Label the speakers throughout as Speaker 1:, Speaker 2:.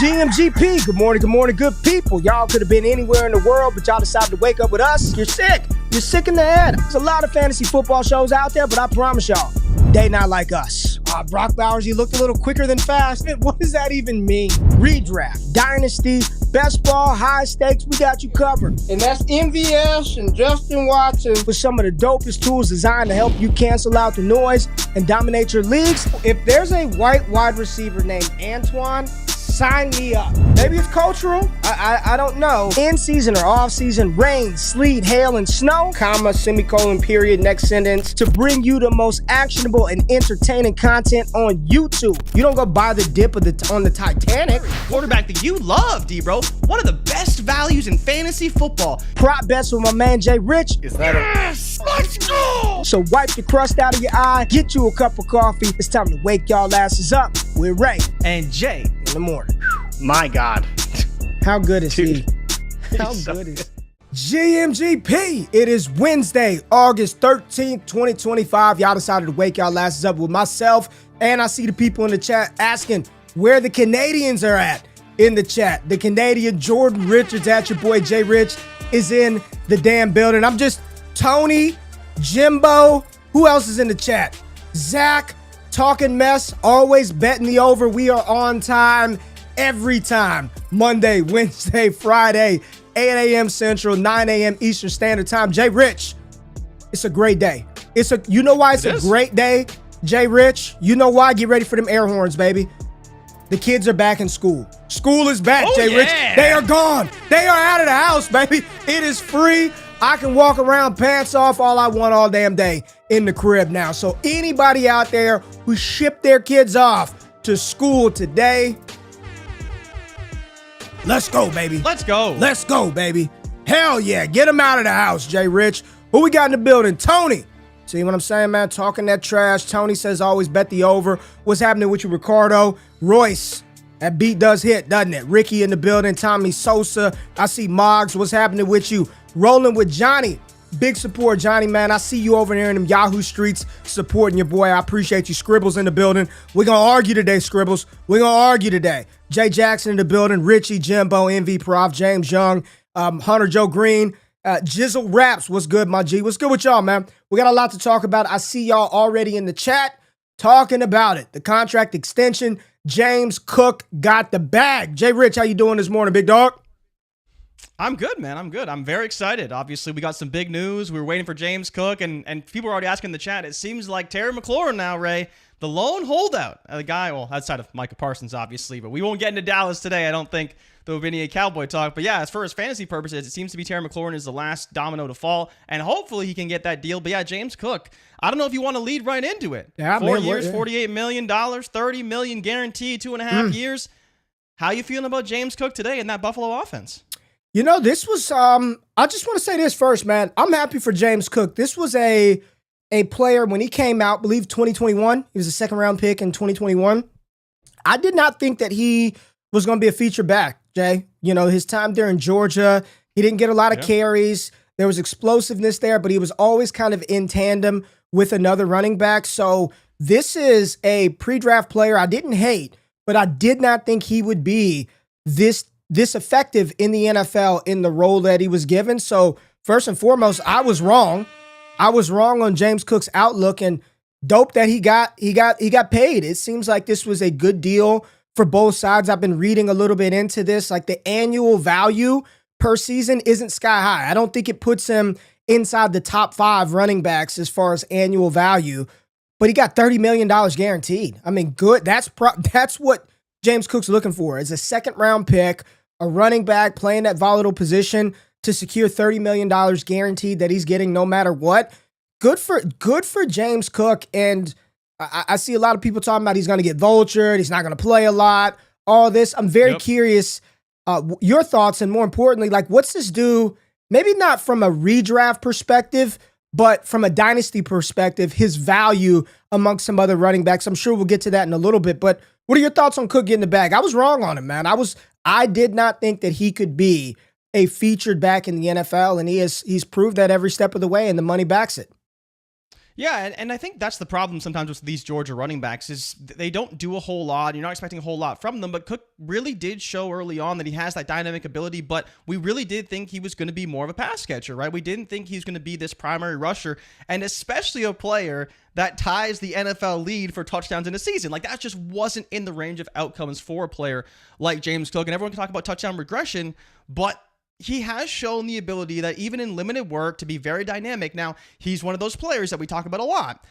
Speaker 1: GMGP, good morning, good people. Y'all could have been anywhere in the world, but y'all decided to wake up with us. You're sick. You're sick in the head. There's a lot of fantasy football shows out there, but I promise y'all, they not like us. Brock Bowers, you looked a little quicker than fast. What does that even mean? Redraft, Dynasty, best ball, high stakes, we got you covered.
Speaker 2: And that's MVS and Justin Watson.
Speaker 1: With some of the dopest tools designed to help you cancel out the noise and dominate your leagues.
Speaker 2: If there's a white wide receiver named Antoine, sign me up.
Speaker 1: Maybe it's cultural. I don't know. In season or off season, rain, sleet, hail, and snow,
Speaker 2: Comma, semicolon, period, next sentence.
Speaker 1: to bring you the most actionable and entertaining content on YouTube. You don't go buy the dip on the Titanic.
Speaker 3: Quarterback that you love, D-Bro. One of the best values in fantasy football.
Speaker 1: Prop bets with my man Jay Rich.
Speaker 3: Yes! Let's go!
Speaker 1: So wipe the crust out of your eye, get you a cup of coffee. It's time to wake y'all asses up with Ray
Speaker 3: And Jay.
Speaker 1: in the morning.
Speaker 3: My God.
Speaker 1: How good is
Speaker 3: Dude.
Speaker 1: he? How good is GMGP? It is Wednesday, August 13th, 2025. Y'all decided to wake y'all asses up with myself, and I see the people in the chat asking where the Canadians are at in the chat. The Canadian Jordan Richards at your boy Jay Rich is in the damn building. I'm just Tony, Jimbo. Who else is in the chat? Zach, talking mess, always betting the over. We are on time every time. Monday, Wednesday, Friday, 8 a.m. Central, 9 a.m. Eastern Standard Time. Jay Rich, it's a great day. You know why it's a great day, Jay Rich? You know why? Get ready for them air horns, baby. The kids are back in school. School is back, Jay Rich. They are gone. They are out of the house, baby. It is free. I can walk around pants off all I want all damn day in the crib now. So anybody out there who shipped their kids off to school today, let's go, baby.
Speaker 3: Let's go.
Speaker 1: Let's go, baby. Hell yeah. Get them out of the house, Jay Rich. Who we got in the building? Tony. See what I'm saying, man? Talking that trash. Tony says always bet the over. What's happening with you, Ricardo? Royce. That beat does hit, doesn't it? Ricky in the building. Tommy Sosa. I see Moggs. What's happening with you? Rolling with Johnny. Big support, Johnny, man. I see you over there in them Yahoo streets supporting your boy. I appreciate you. Scribbles in the building. We're going to argue today, Scribbles. We're going to argue today. Jay Jackson in the building. Richie, Jimbo, MV Prof, James Young, Hunter Joe Green, Jizzle Raps. What's good, my G? What's good with y'all, man? We got a lot to talk about. I see y'all already in the chat talking about it. The contract extension. James Cook got the bag. Jay Rich, how you doing this morning, big dog?
Speaker 3: I'm good, man. I'm good. I'm very excited. Obviously, we got some big news. We were waiting for James Cook, and people are already asking in the chat. It seems like Terry McLaurin now, Ray, the lone holdout. The guy, well, outside of Micah Parsons, obviously, but we won't get into Dallas today. I don't think there will be any Cowboy talk. But yeah, as far as fantasy purposes, it seems to be Terry McLaurin is the last domino to fall, and hopefully he can get that deal. But yeah, James Cook, I don't know if you want to lead right into it.
Speaker 1: Yeah,
Speaker 3: 4 years, $48 million, $30 million guaranteed, 2.5 years. How you feeling about James Cook today in that Buffalo offense?
Speaker 1: You know, this was, I just want to say this first, man. I'm happy for James Cook. This was a player when he came out, I believe 2021. He was a second-round pick in 2021. I did not think that he was going to be a feature back, Jay. You know, his time there in Georgia, he didn't get a lot of carries. There was explosiveness there, but he was always kind of in tandem with another running back. So this is a pre-draft player I didn't hate, but I did not think he would be this effective in the NFL in the role that he was given. So first and foremost, I was wrong. I was wrong on James Cook's outlook, and dope that he got paid. It seems like this was a good deal for both sides. I've been reading a little bit into this. Like the annual value per season isn't sky high. I don't think it puts him inside the top 5 running backs as far as annual value, but he got $30 million guaranteed. I mean, good. That's what James Cook's looking for. Is a second-round pick, a running back playing that volatile position to secure $30 million guaranteed that he's getting no matter what. Good for James Cook. And I see a lot of people talking about he's going to get vultured. He's not going to play a lot. All this. I'm very curious your thoughts, and more importantly, like, what's this do? Maybe not from a redraft perspective, but from a dynasty perspective, his value amongst some other running backs. I'm sure we'll get to that in a little bit, but what are your thoughts on Cook getting the bag? I was wrong on him, man. I did not think that he could be a featured back in the NFL, and he's proved that every step of the way, and the money backs it.
Speaker 3: Yeah, and I think that's the problem sometimes with these Georgia running backs is they don't do a whole lot. You're not expecting a whole lot from them, but Cook really did show early on that he has that dynamic ability, but we really did think he was going to be more of a pass catcher, right? We didn't think he was going to be this primary rusher, and especially a player that ties the NFL lead for touchdowns in a season. Like, that just wasn't in the range of outcomes for a player like James Cook, and everyone can talk about touchdown regression, but he has shown the ability that even in limited work to be very dynamic. Now, he's one of those players that we talk about a lot.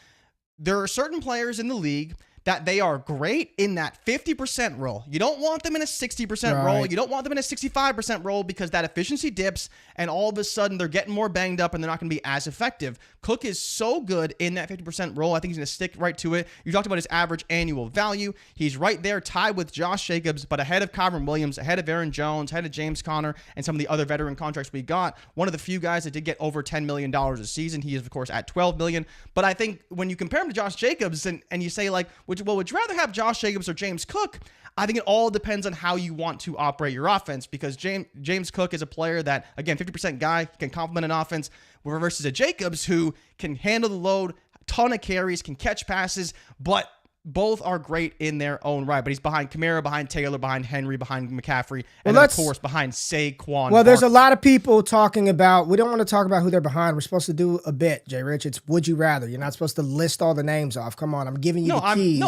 Speaker 3: There are certain players in the league that they are great in that 50% role. You don't want them in a 60% role. You don't want them in a 65% role because that efficiency dips and all of a sudden they're getting more banged up and they're not going to be as effective. Cook is so good in that 50% role. I think he's going to stick right to it. You talked about his average annual value. He's right there tied with Josh Jacobs, but ahead of Kyron Williams, ahead of Aaron Jones, ahead of James Conner, and some of the other veteran contracts we got. One of the few guys that did get over $10 million a season. He is, of course, at $12 million. But I think when you compare him to Josh Jacobs and you say, like, would you rather have Josh Jacobs or James Cook? I think it all depends on how you want to operate your offense, because James Cook is a player that, again, 50% guy, can complement an offense, versus a Jacobs who can handle the load, ton of carries, can catch passes, but both are great in their own right. But he's behind Kamara, behind Taylor, behind Henry, behind McCaffrey, and then, of course, behind Saquon.
Speaker 1: Well, there's a lot of people talking about, we don't want to talk about who they're behind. We're supposed to do a bit, Jay Rich. It's would you rather. You're not supposed to list all the names off. Come on, I'm giving you the keys.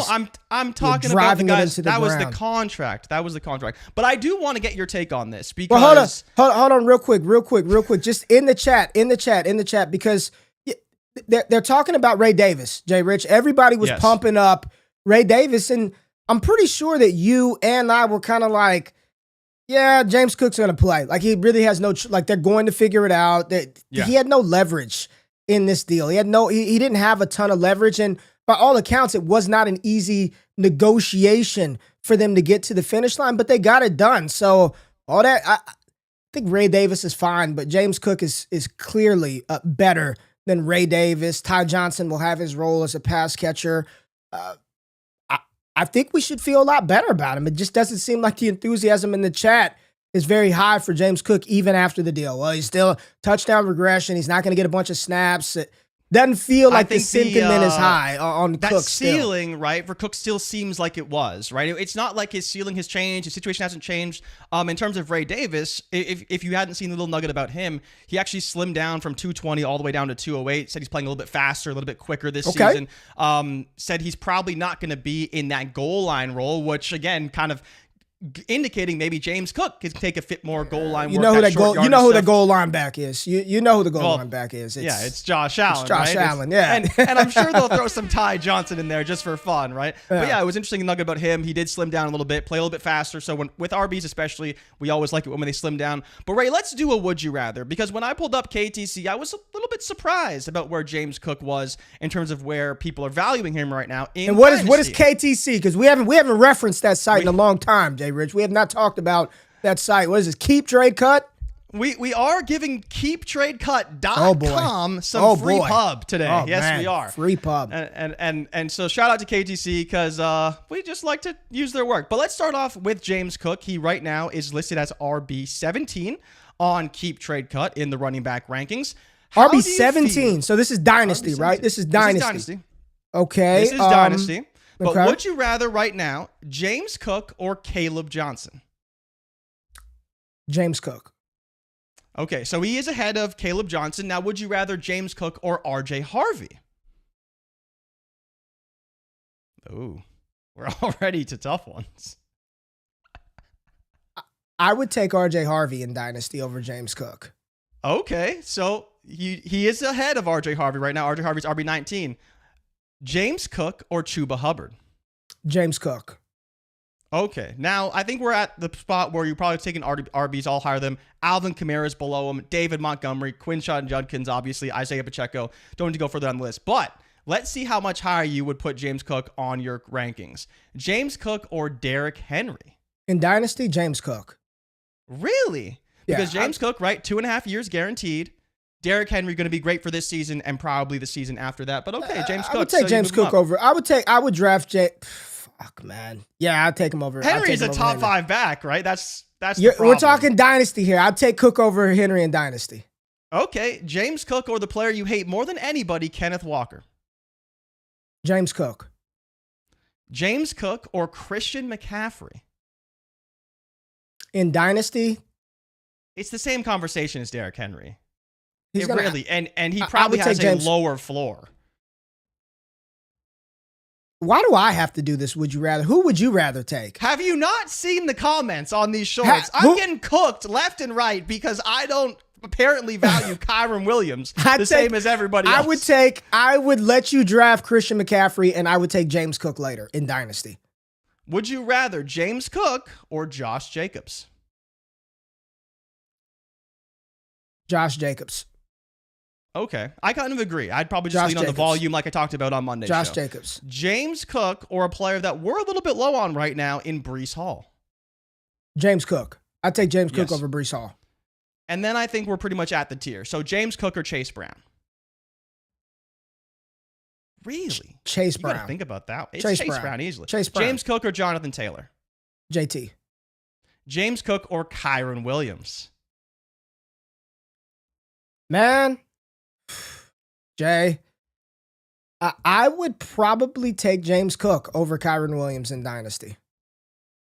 Speaker 3: I'm talking about the guys. That was the contract. That was the contract. But I do want to get your take on this because.
Speaker 1: Well, hold on, real quick. Just in the chat, because they're talking about Ray Davis, Jay Rich. Everybody was pumping up Ray Davis, and I'm pretty sure that you and I were kind of like, yeah, James Cook's going to play. Like, he really has no, they're going to figure it out. He had no leverage in this deal. He didn't have a ton of leverage, and by all accounts, it was not an easy negotiation for them to get to the finish line, but they got it done. So all that, I think Ray Davis is fine, but James Cook is clearly better than Ray Davis. Ty Johnson will have his role as a pass catcher. I think we should feel a lot better about him. It just doesn't seem like the enthusiasm in the chat is very high for James Cook, even after the deal. Well, he's still touchdown regression. He's not going to get a bunch of snaps. It doesn't feel like the sentiment is high on Cook.
Speaker 3: That ceiling, right, for Cook still seems like it was, right? It's not like his ceiling has changed. His situation hasn't changed. In terms of Ray Davis, if you hadn't seen the little nugget about him, he actually slimmed down from 220 all the way down to 208. Said he's playing a little bit faster, a little bit quicker this season. Said he's probably not going to be in that goal line role, which, again, kind of indicating maybe James Cook can take a fit more goal line.
Speaker 1: You know who the goal line back is. You know who the goal line back is.
Speaker 3: It's Josh Allen.
Speaker 1: It's Josh Allen, yeah.
Speaker 3: And I'm sure they'll throw some Ty Johnson in there just for fun, right? Yeah. But yeah, it was interesting nugget about him. He did slim down a little bit, play a little bit faster. So with RBs especially, we always like it when they slim down. But Ray, let's do a would you rather, because when I pulled up KTC, I was a little bit surprised about where James Cook was in terms of where people are valuing him right now.
Speaker 1: And what is KTC? Because we haven't referenced that site in a long time, Jay Rich. We have not talked about that site. What is this? Keep Trade Cut?
Speaker 3: We are giving KeepTradeCut.com some free pub today. Yes, man. We are.
Speaker 1: Free pub.
Speaker 3: And so shout out to KTC because we just like to use their work. But let's start off with James Cook. He right now is listed as RB17 on Keep Trade Cut in the running back rankings.
Speaker 1: RB17. So this is Dynasty,
Speaker 3: RB17.
Speaker 1: Right? This is Dynasty. Okay.
Speaker 3: This is Dynasty. But would you rather right now James Cook or Caleb Johnson?
Speaker 1: James Cook.
Speaker 3: Okay, so he is ahead of Caleb Johnson. Now, would you rather James Cook or RJ Harvey? Ooh, we're already to tough ones.
Speaker 1: I would take RJ Harvey in Dynasty over James Cook.
Speaker 3: Okay, so he is ahead of RJ Harvey right now. RJ Harvey's RB19. James Cook or Chuba Hubbard?
Speaker 1: James Cook.
Speaker 3: Okay, now I think we're at the spot where you're probably taking RBs all higher than them. Alvin Kamara's below him. David Montgomery, Quinshon Judkins, obviously. Isaiah Pacheco. Don't need to go further on the list. But let's see how much higher you would put James Cook on your rankings. James Cook or Derrick Henry?
Speaker 1: In Dynasty, James Cook.
Speaker 3: Really? Because James Cook, right, 2.5 years guaranteed. Derrick Henry going to be great for this season and probably the season after that. But okay, James Cook.
Speaker 1: I would take James Cook over. I would draft Fuck, man. Yeah, I'd take him over.
Speaker 3: Henry's a top 5 back, right? That's the problem.
Speaker 1: We're talking Dynasty here. I'd take Cook over Henry in Dynasty.
Speaker 3: Okay, James Cook or the player you hate more than anybody, Kenneth Walker?
Speaker 1: James Cook.
Speaker 3: James Cook or Christian McCaffrey?
Speaker 1: In Dynasty,
Speaker 3: It's the same conversation as Derrick Henry.
Speaker 1: he's
Speaker 3: It
Speaker 1: gonna.
Speaker 3: really, and he
Speaker 1: I
Speaker 3: probably
Speaker 1: would
Speaker 3: has
Speaker 1: take
Speaker 3: a
Speaker 1: James-
Speaker 3: lower floor.
Speaker 1: Why do I have to do this? Would you rather? Who would you rather take?
Speaker 3: Have you not seen the comments on these shorts? I'm getting cooked left and right because I don't apparently value Kyren Williams same as everybody else.
Speaker 1: I would let you draft Christian McCaffrey, and I would take James Cook later in Dynasty.
Speaker 3: Would you rather James Cook or Josh Jacobs?
Speaker 1: Josh Jacobs.
Speaker 3: Okay, I kind of agree. I'd probably just
Speaker 1: Josh
Speaker 3: lean on the
Speaker 1: Jacobs.
Speaker 3: volume like I talked about on Monday's
Speaker 1: Josh
Speaker 3: show.
Speaker 1: Jacobs.
Speaker 3: James Cook or a player that we're a little bit low on right now in Breece Hall.
Speaker 1: James Cook. I'd take James Cook
Speaker 3: Yes.
Speaker 1: over Breece Hall.
Speaker 3: And then I think we're pretty much at the tier. So James Cook or Chase Brown? Really?
Speaker 1: Chase
Speaker 3: You
Speaker 1: Brown.
Speaker 3: gotta think about that. It's
Speaker 1: Chase
Speaker 3: Chase
Speaker 1: Brown.
Speaker 3: Brown easily.
Speaker 1: Chase Brown.
Speaker 3: James Cook or Jonathan Taylor?
Speaker 1: JT.
Speaker 3: James Cook or Kyren Williams?
Speaker 1: Man, Jay, I would probably take James Cook over Kyren Williams in Dynasty.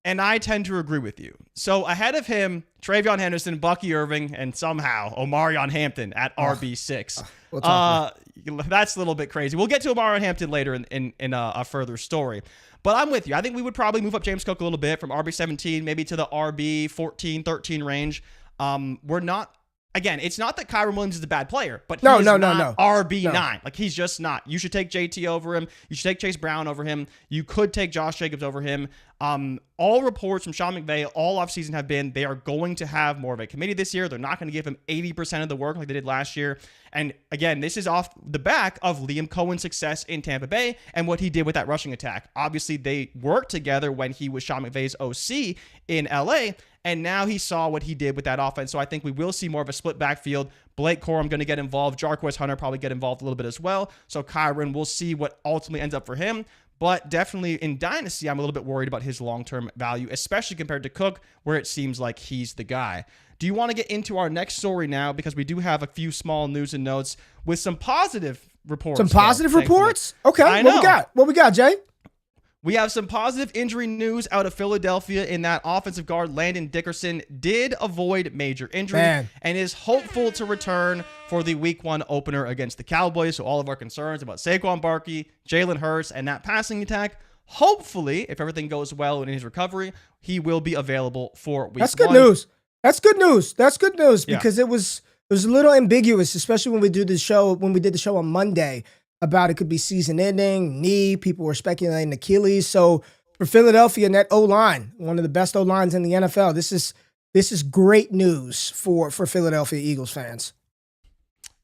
Speaker 3: And I tend to agree with you. So ahead of him, Travion Henderson, Bucky Irving, and somehow Omariyan Hampton at RB6.
Speaker 1: We'll talk
Speaker 3: That's a little bit crazy. We'll get to Omariyan Hampton later in a further story. But I'm with you. I think we would probably move up James Cook a little bit from RB17 maybe to the RB14, 13 range. We're not... Again, it's not that Kyren Williams is a bad player, but he's not RB9.
Speaker 1: No.
Speaker 3: Like, he's just not. You should take JT over him. You should take Chase Brown over him. You could take Josh Jacobs over him. All reports from Sean McVay all offseason have been they are going to have more of a committee this year. They're not going to give him 80% of the work like they did last year. And again, this is off the back of Liam Cohen's success in Tampa Bay and what he did with that rushing attack. Obviously, they worked together when he was Sean McVay's OC in LA. And now he saw what he did with that offense. So I think we will see more of a split backfield. Blake Corum going to get involved. Jarquez Hunter probably get involved a little bit as well. So Kyren, we'll see what ultimately ends up for him. But definitely in Dynasty, I'm a little bit worried about his long-term value, especially compared to Cook, where it seems like he's the guy. Do you want to get into our next story now? Because we do have a few small news and notes with some positive reports.
Speaker 1: Some positive reports? Okay.
Speaker 3: I know.
Speaker 1: What we got, Jay?
Speaker 3: We have some positive injury news out of Philadelphia in that offensive guard Landon Dickerson did avoid major injury and is hopeful to return for the Week 1 opener against the Cowboys. So all of our concerns about Saquon Barkley, Jalen Hurts, and that passing attack, hopefully, if everything goes well in his recovery, he will be available for Week 1.
Speaker 1: That's good news. That's good news. That's good news
Speaker 3: Yeah.
Speaker 1: because it was a little ambiguous, especially when we did the show on Monday. About it could be season ending, knee. People were speculating Achilles. So for Philadelphia and that O-line, one of the best O-lines in the NFL, this is great news for Philadelphia Eagles fans.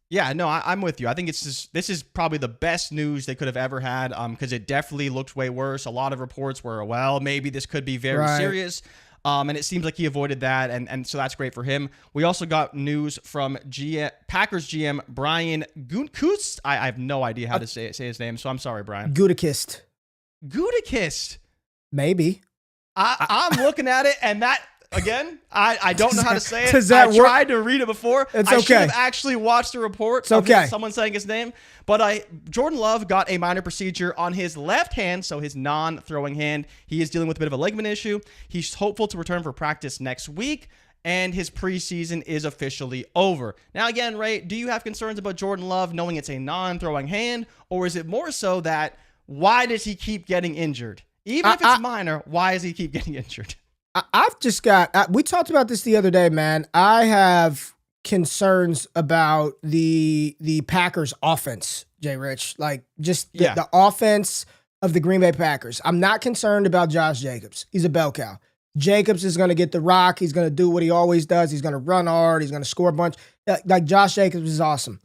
Speaker 3: Yeah, no, I'm with you. I think this is probably the best news they could have ever had because it definitely looked way worse. A lot of reports were, well, maybe this could be very serious. And it seems like he avoided that, and so that's great for him. We also got news from Packers GM Brian Gutekunst. I have no idea how to say his name, so I'm sorry, Brian.
Speaker 1: Gutekunst. Maybe.
Speaker 3: I'm looking at it, and that, again, I don't know how to say it.
Speaker 1: Does that work?
Speaker 3: Tried to read it before.
Speaker 1: It's
Speaker 3: I
Speaker 1: okay.
Speaker 3: should have actually watched the report.
Speaker 1: It's okay.
Speaker 3: Someone saying his name. But Jordan Love got a minor procedure on his left hand, so his non-throwing hand. He is dealing with a bit of a ligament issue. He's hopeful to return for practice next week, and his preseason is officially over. Now, again, Ray, do you have concerns about Jordan Love knowing it's a non-throwing hand, or is it more so that why does he keep getting injured? Even if it's minor, why does he keep getting injured?
Speaker 1: I've just got, we talked about this the other day, man. I have concerns about the Packers offense, Jay Rich. Like just the offense of the Green Bay Packers. I'm not concerned about Josh Jacobs. He's a bell cow. Jacobs is going to get the rock. He's going to do what he always does. He's going to run hard. He's going to score a bunch. Like Josh Jacobs is awesome.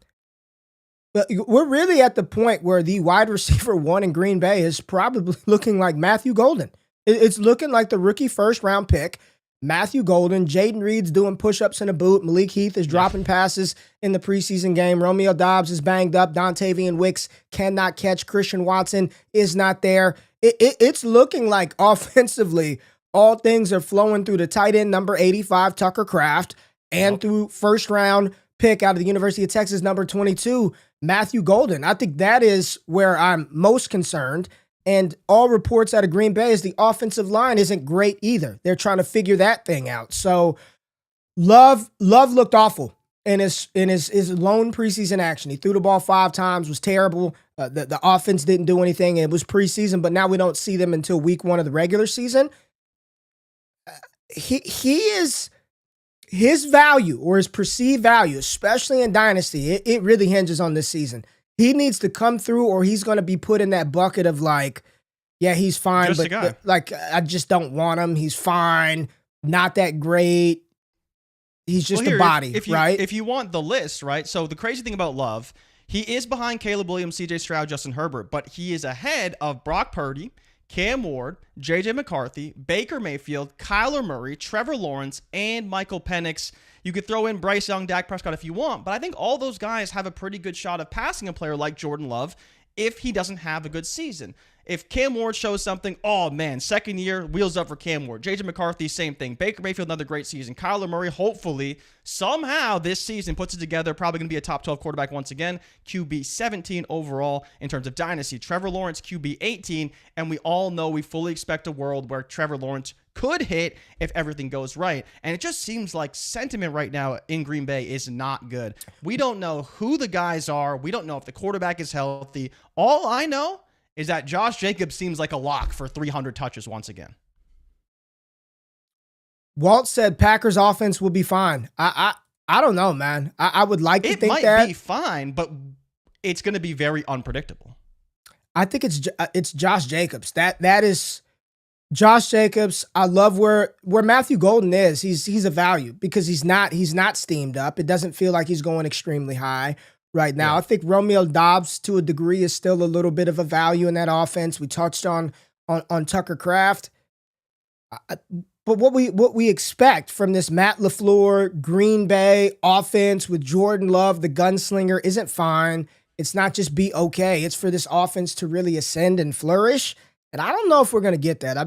Speaker 1: But we're really at the point where the wide receiver one in Green Bay is probably looking like Matthew Golden. It's looking like the rookie first-round pick, Matthew Golden. Jaden Reed's doing push-ups in a boot. Malik Heath is dropping passes in the preseason game. Romeo Doubs is banged up. Dontavian Wicks cannot catch. Christian Watson is not there. It's looking like offensively, all things are flowing through the tight end number 85, Tucker Kraft, and through first-round pick out of the University of Texas, number 22, Matthew Golden. I think that is where I'm most concerned. And all reports out of Green Bay is the offensive line isn't great either. They're trying to figure that thing out. So Love looked awful in his lone preseason action. He threw the ball 5 times, was terrible. The offense didn't do anything. It was preseason, but now we don't see them until week 1 of the regular season. His value or his perceived value, especially in Dynasty, it really hinges on this season. He needs to come through or he's going to be put in that bucket of like, yeah, he's fine, but like, I just don't want him. He's fine. Not that great. He's just a body, right?
Speaker 3: If you want the list, right? So the crazy thing about Love, he is behind Caleb Williams, CJ Stroud, Justin Herbert, but he is ahead of Brock Purdy, Cam Ward, JJ McCarthy, Baker Mayfield, Kyler Murray, Trevor Lawrence, and Michael Penix. You could throw in Bryce Young, Dak Prescott if you want, but I think all those guys have a pretty good shot of passing a player like Jordan Love if he doesn't have a good season. If Cam Ward shows something, oh man, second year, wheels up for Cam Ward. JJ McCarthy, same thing. Baker Mayfield, another great season. Kyler Murray, hopefully, somehow this season puts it together. Probably going to be a top 12 quarterback once again. QB 17 overall in terms of Dynasty. Trevor Lawrence, QB 18. And we all know we fully expect a world where Trevor Lawrence could hit if everything goes right. And it just seems like sentiment right now in Green Bay is not good. We don't know who the guys are. We don't know if the quarterback is healthy. All I know is that Josh Jacobs seems like a lock for 300 touches once again.
Speaker 1: Walt said Packers offense will be fine. I don't know, man. I would like to think that.
Speaker 3: It might be fine, but it's going to be very unpredictable.
Speaker 1: I think it's Josh Jacobs. That is Josh Jacobs. I love where Matthew Golden is. He's a value because he's not steamed up. It doesn't feel like he's going extremely high right now. Yeah. I think Romeo Doubs to a degree is still a little bit of a value in that offense. We touched on Tucker Kraft. But what we expect from this Matt LaFleur Green Bay offense with Jordan Love, the gunslinger, isn't fine. It's not just be okay. It's for this offense to really ascend and flourish. And I don't know if we're going to get that.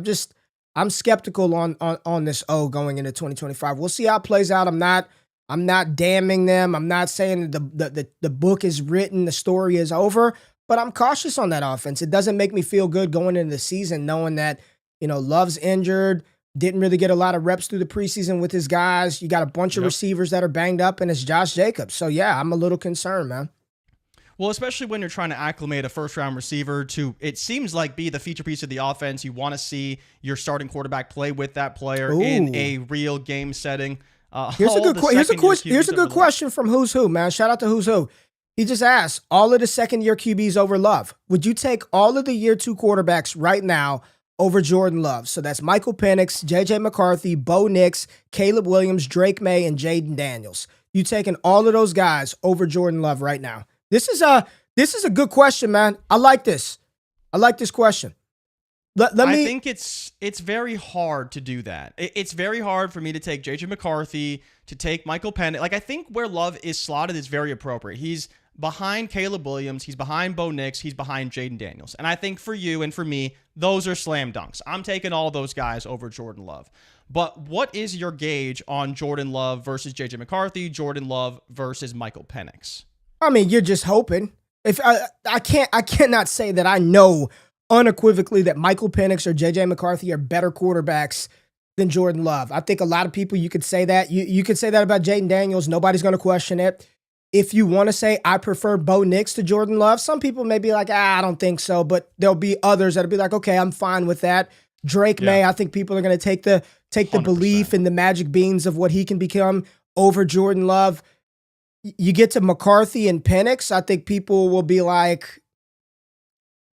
Speaker 1: I'm skeptical on this going into 2025. We'll see how it plays out. I'm not damning them. I'm not saying that the book is written, the story is over, but I'm cautious on that offense. It doesn't make me feel good going into the season knowing that, Love's injured, didn't really get a lot of reps through the preseason with his guys. You got a bunch of receivers that are banged up, and it's Josh Jacobs. So, yeah, I'm a little concerned, man.
Speaker 3: Well, especially when you're trying to acclimate a first-round receiver to, it seems like, be the feature piece of the offense. You want to see your starting quarterback play with that player in a real game setting. Here's a good question from Who's Who, man. Shout out to Who's Who. He just asked, all of the second-year QBs over Love. Would you take all of the year 2 quarterbacks right now over Jordan Love? So that's Michael Penix, J.J. McCarthy, Bo Nix, Caleb Williams, Drake May, and Jaden Daniels. You taking all of those guys over Jordan Love right now? This is a good question, man. I like this. I like this question. I think it's very hard to do that. It's very hard for me to take J.J. McCarthy, to take Michael Penix. Like, I think where Love is slotted is very appropriate. He's behind Caleb Williams. He's behind Bo Nix. He's behind Jaden Daniels. And I think for you and for me, those are slam dunks. I'm taking all those guys over Jordan Love. But what is your gauge on Jordan Love versus J.J. McCarthy, Jordan Love versus Michael Penix?
Speaker 1: I mean, you're just hoping. If I cannot say that I know unequivocally that Michael Penix or J.J. McCarthy are better quarterbacks than Jordan Love. I think a lot of people, you could say that. You could say that about Jaden Daniels. Nobody's going to question it. If you want to say, I prefer Bo Nix to Jordan Love, some people may be like, I don't think so. But there'll be others that'll be like, okay, I'm fine with that. Drake May, I think people are going to take the 100%. Belief in the magic beans of what he can become over Jordan Love. You get to McCarthy and Penix, I think people will be like,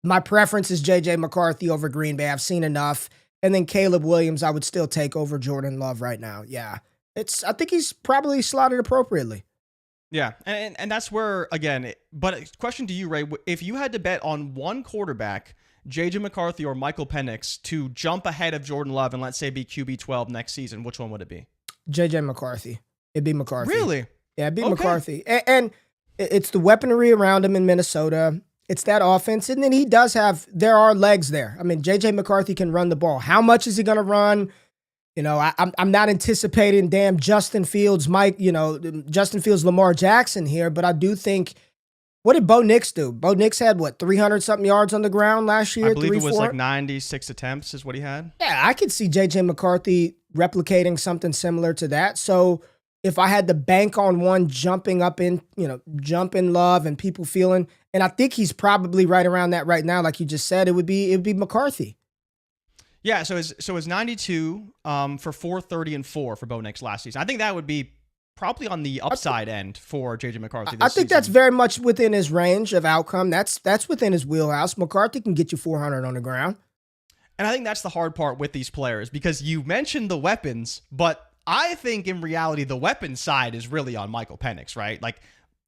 Speaker 1: my preference is J.J. McCarthy over Green Bay. I've seen enough. And then Caleb Williams, I would still take over Jordan Love right now. Yeah. I think he's probably slotted appropriately.
Speaker 3: Yeah. And that's where, again, but question to you, Ray, if you had to bet on one quarterback, J.J. McCarthy or Michael Penix, to jump ahead of Jordan Love and let's say be QB 12 next season, which one would it be? J.J.
Speaker 1: McCarthy. It'd be McCarthy.
Speaker 3: Really?
Speaker 1: Yeah, it'd be McCarthy. And it's the weaponry around him in Minnesota. It's that offense. And then there are legs there. I mean, J.J. McCarthy can run the ball. How much is he going to run? I'm not anticipating damn Justin Fields, Lamar Jackson here, but I do think, what did Bo Nix do? Bo Nix had 300-something yards on the ground last year?
Speaker 3: I believe it was like 96 attempts is what he had.
Speaker 1: Yeah, I could see J.J. McCarthy replicating something similar to that. So if I had to bank on one jumping up in, jump in love and people feeling, and I think he's probably right around that right now, like you just said, it would be McCarthy.
Speaker 3: Yeah, so it's 92 for 430 and 4 for Bo Nix last season. I think that would be probably on the upside end for J.J. McCarthy this
Speaker 1: I think
Speaker 3: season.
Speaker 1: that's very much within his range of outcome. That's within his wheelhouse. McCarthy can get you 400 on the ground.
Speaker 3: And I think that's the hard part with these players, because you mentioned the weapons, but I think in reality the weapon side is really on Michael Penix, right? Like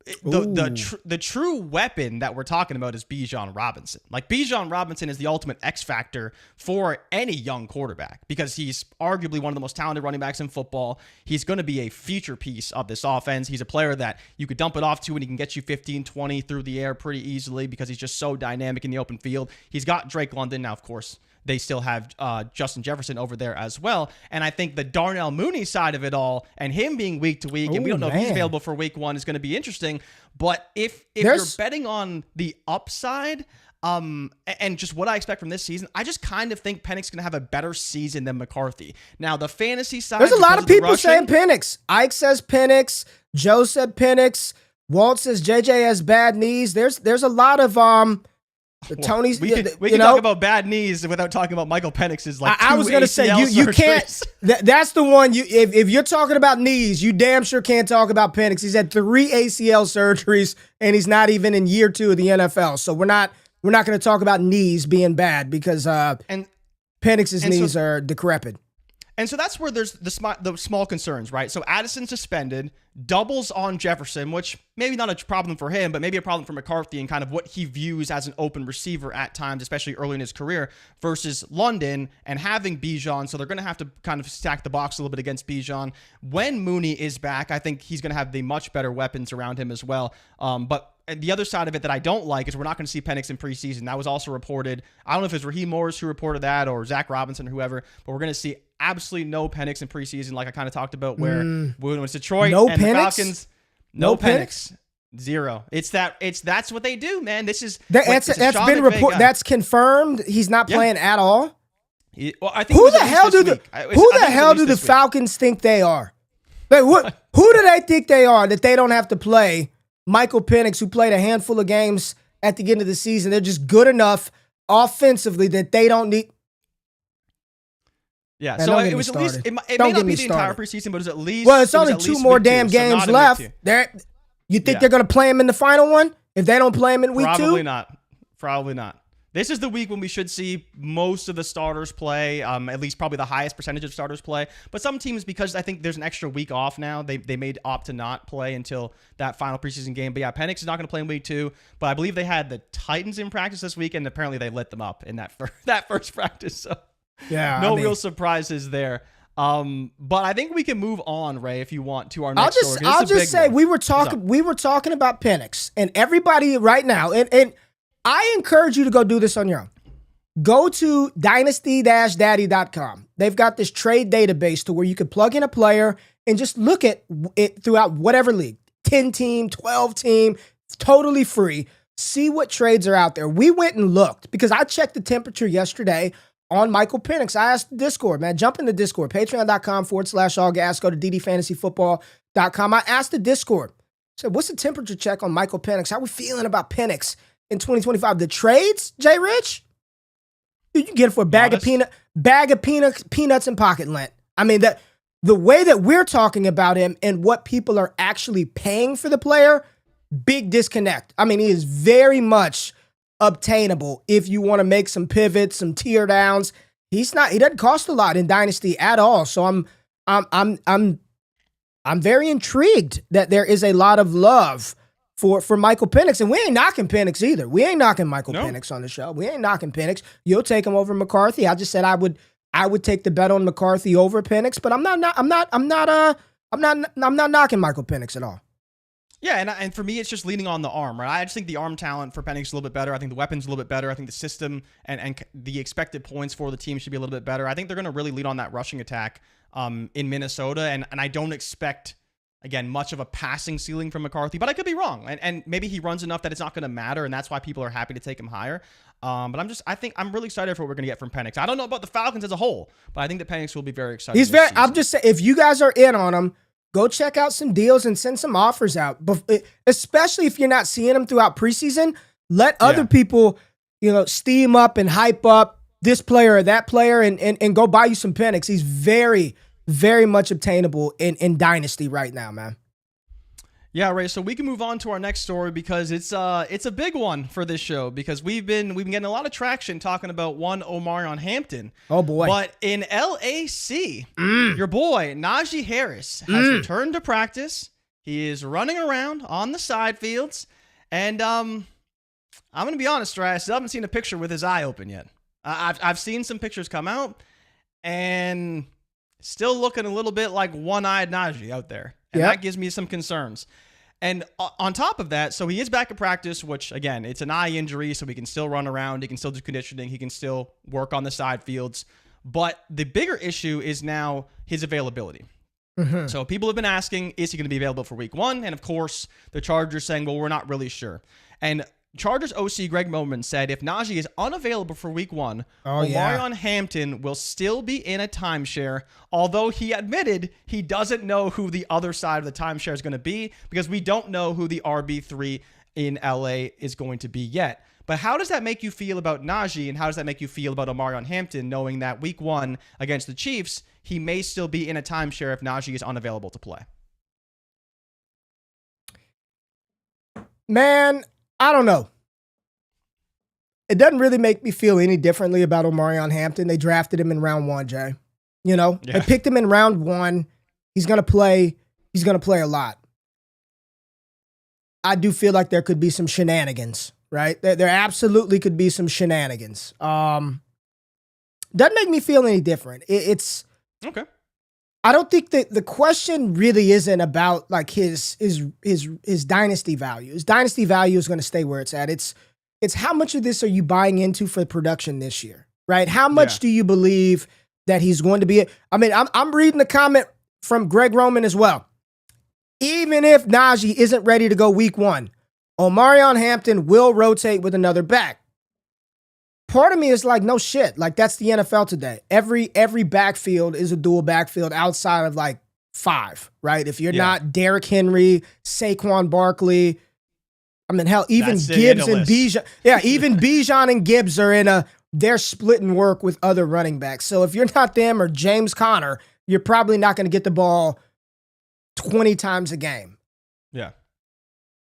Speaker 3: the true weapon that we're talking about is Bijan Robinson. Like, Bijan Robinson is the ultimate X factor for any young quarterback, because he's arguably one of the most talented running backs in football. He's going to be a future piece of this offense. He's a player that you could dump it off to and he can get you 15, 20 through the air pretty easily, because he's just so dynamic in the open field. He's got Drake London. Now, of course, they still have Justin Jefferson over there as well. And I think the Darnell Mooney side of it all, and him being week to week, and we don't know if he's available for week 1, is going to be interesting. But if you're betting on the upside, and just what I expect from this season, I just kind of think Penix is going to have a better season than McCarthy. Now, the fantasy side,
Speaker 1: there's a lot of people saying Penix. Ike says Penix. Joe said Penix. Walt says JJ has bad knees. There's a lot of Tony's.
Speaker 3: We can talk about bad knees without talking about Michael Penix's
Speaker 1: I was going to say you can't. That's the one. If you're talking about knees, you damn sure can't talk about Penix. He's had 3 ACL surgeries and he's not even in year 2 of the NFL. So we're not going to talk about knees being bad, because Penix's knees are decrepit.
Speaker 3: And so that's where there's the small concerns, right? So Addison suspended, doubles on Jefferson, which maybe not a problem for him, but maybe a problem for McCarthy and kind of what he views as an open receiver at times, especially early in his career, versus London and having Bijan. So they're going to have to kind of stack the box a little bit against Bijan. When Mooney is back, I think he's going to have the much better weapons around him as well. But the other side of it that I don't like is we're not going to see Penix in preseason. That was also reported. I don't know if it's Raheem Morris who reported that or Zach Robinson or whoever, but we're going to see absolutely no Penix in preseason, like I kind of talked about, where when it's Detroit
Speaker 1: no
Speaker 3: and
Speaker 1: Penix?
Speaker 3: the Falcons, no Penix. Zero. That's what they do, man. That's
Speaker 1: been reported. That's confirmed. He's not playing at all.
Speaker 3: I think
Speaker 1: who the hell do the Falcons think they are? Who do they think they are that they don't have to play Michael Penix, who played a handful of games at the end of the season? They're just good enough offensively that they don't need.
Speaker 3: Yeah, so it was at least, it may not be the entire preseason, but it was at least.
Speaker 1: Well, it's only 2 more damn games left. You think they're going to play him in the final one if they don't play him in week 2?
Speaker 3: Probably not. This is the week when we should see most of the starters play, at least probably the highest percentage of starters play. But some teams, because I think there's an extra week off now, they may opt to not play until that final preseason game. But yeah, Penix is not going to play in week 2. But I believe they had the Titans in practice this week, and apparently they lit them up in that first practice. So
Speaker 1: yeah,
Speaker 3: real surprises there. But I think we can move on, Ray, if you want, to our next story.
Speaker 1: I'll just say we were talking about Penix, and everybody right now, and I encourage you to go do this on your own. Go to dynasty-daddy.com. They've got this trade database to where you can plug in a player and just look at it throughout whatever league, 10-team, 12-team, totally free. See what trades are out there. We went and looked because I checked the temperature yesterday on Michael Penix. I asked the Discord, man, jump in the Discord, patreon.com/allgas, go to ddfantasyfootball.com. I asked the Discord, I said, what's the temperature check on Michael Penix? How are we feeling about Penix in 2025? The trades, Jay Rich? You can get it for a bag of peanuts and pocket lint. I mean, the way that we're talking about him and what people are actually paying for the player, big disconnect. I mean, he is very much obtainable if you want to make some pivots, some tear downs. He doesn't cost a lot in Dynasty at all. So I'm very intrigued that there is a lot of love for Michael Penix. And we ain't knocking Penix either. We ain't knocking Michael Penix on the show. We ain't knocking Penix. You'll take him over McCarthy. I just said I would take the bet on McCarthy over Penix, but I'm not knocking Michael Penix at all.
Speaker 3: Yeah, and for me, it's just leaning on the arm, right? I just think the arm talent for Penix is a little bit better. I think the weapon's a little bit better. I think the system and the expected points for the team should be a little bit better. I think they're going to really lean on that rushing attack in Minnesota, and I don't expect, again, much of a passing ceiling from McCarthy, but I could be wrong. And maybe he runs enough that it's not going to matter, and that's why people are happy to take him higher. But I'm really excited for what we're going to get from Penix. I don't know about the Falcons as a whole, but I think that Penix will be very exciting.
Speaker 1: I'm just saying, if you guys are in on him, go check out some deals and send some offers out. But especially if you're not seeing them throughout preseason, let other people, steam up and hype up this player or that player and go buy you some Penix. He's very, very much obtainable in Dynasty right now, man.
Speaker 3: Yeah, Ray. So we can move on to our next story because it's a big one for this show because we've been getting a lot of traction talking about one Omariyan Hampton.
Speaker 1: Oh boy!
Speaker 3: But in LAC, your boy Najee Harris has returned to practice. He is running around on the side fields, and I'm gonna be honest, Ray. I still haven't seen a picture with his eye open yet. I've seen some pictures come out, and still looking a little bit like one-eyed Najee out there. And that gives me some concerns. And on top of that, so he is back at practice, which, again, it's an eye injury, so he can still run around. He can still do conditioning. He can still work on the side fields. But the bigger issue is now his availability. Mm-hmm. So people have been asking, is he going to be available for week 1? And, of course, the Chargers saying, well, we're not really sure. And Chargers OC Greg Moman said if Najee is unavailable for week 1, Omariyan Hampton will still be in a timeshare, although he admitted he doesn't know who the other side of the timeshare is going to be because we don't know who the RB3 in LA is going to be yet. But how does that make you feel about Najee, and how does that make you feel about Omariyan Hampton, knowing that week 1 against the Chiefs, he may still be in a timeshare if Najee is unavailable to play?
Speaker 1: Man, I don't know. It doesn't really make me feel any differently about Omariyan Hampton. They drafted him in round 1, Jay. They picked him in round 1. He's going to play. He's going to play a lot. I do feel like there could be some shenanigans, right? There absolutely could be some shenanigans. Doesn't make me feel any different. It's
Speaker 3: okay.
Speaker 1: I don't think that the question really isn't about like his dynasty value. His dynasty value is going to stay where it's at. It's how much of this are you buying into for production this year, right? How much do you believe that he's going to be? I mean, I'm reading the comment from Greg Roman as well. Even if Najee isn't ready to go week 1, Omariyan Hampton will rotate with another back. Part of me is like, no shit. Like, that's the NFL today. Every backfield is a dual backfield outside of like 5, right? If you're not Derrick Henry, Saquon Barkley, I mean, hell, even Gibbs and Bijan. Yeah, even Bijan and Gibbs are they're splitting work with other running backs. So if you're not them or James Conner, you're probably not going to get the ball 20 times a game.
Speaker 3: Yeah.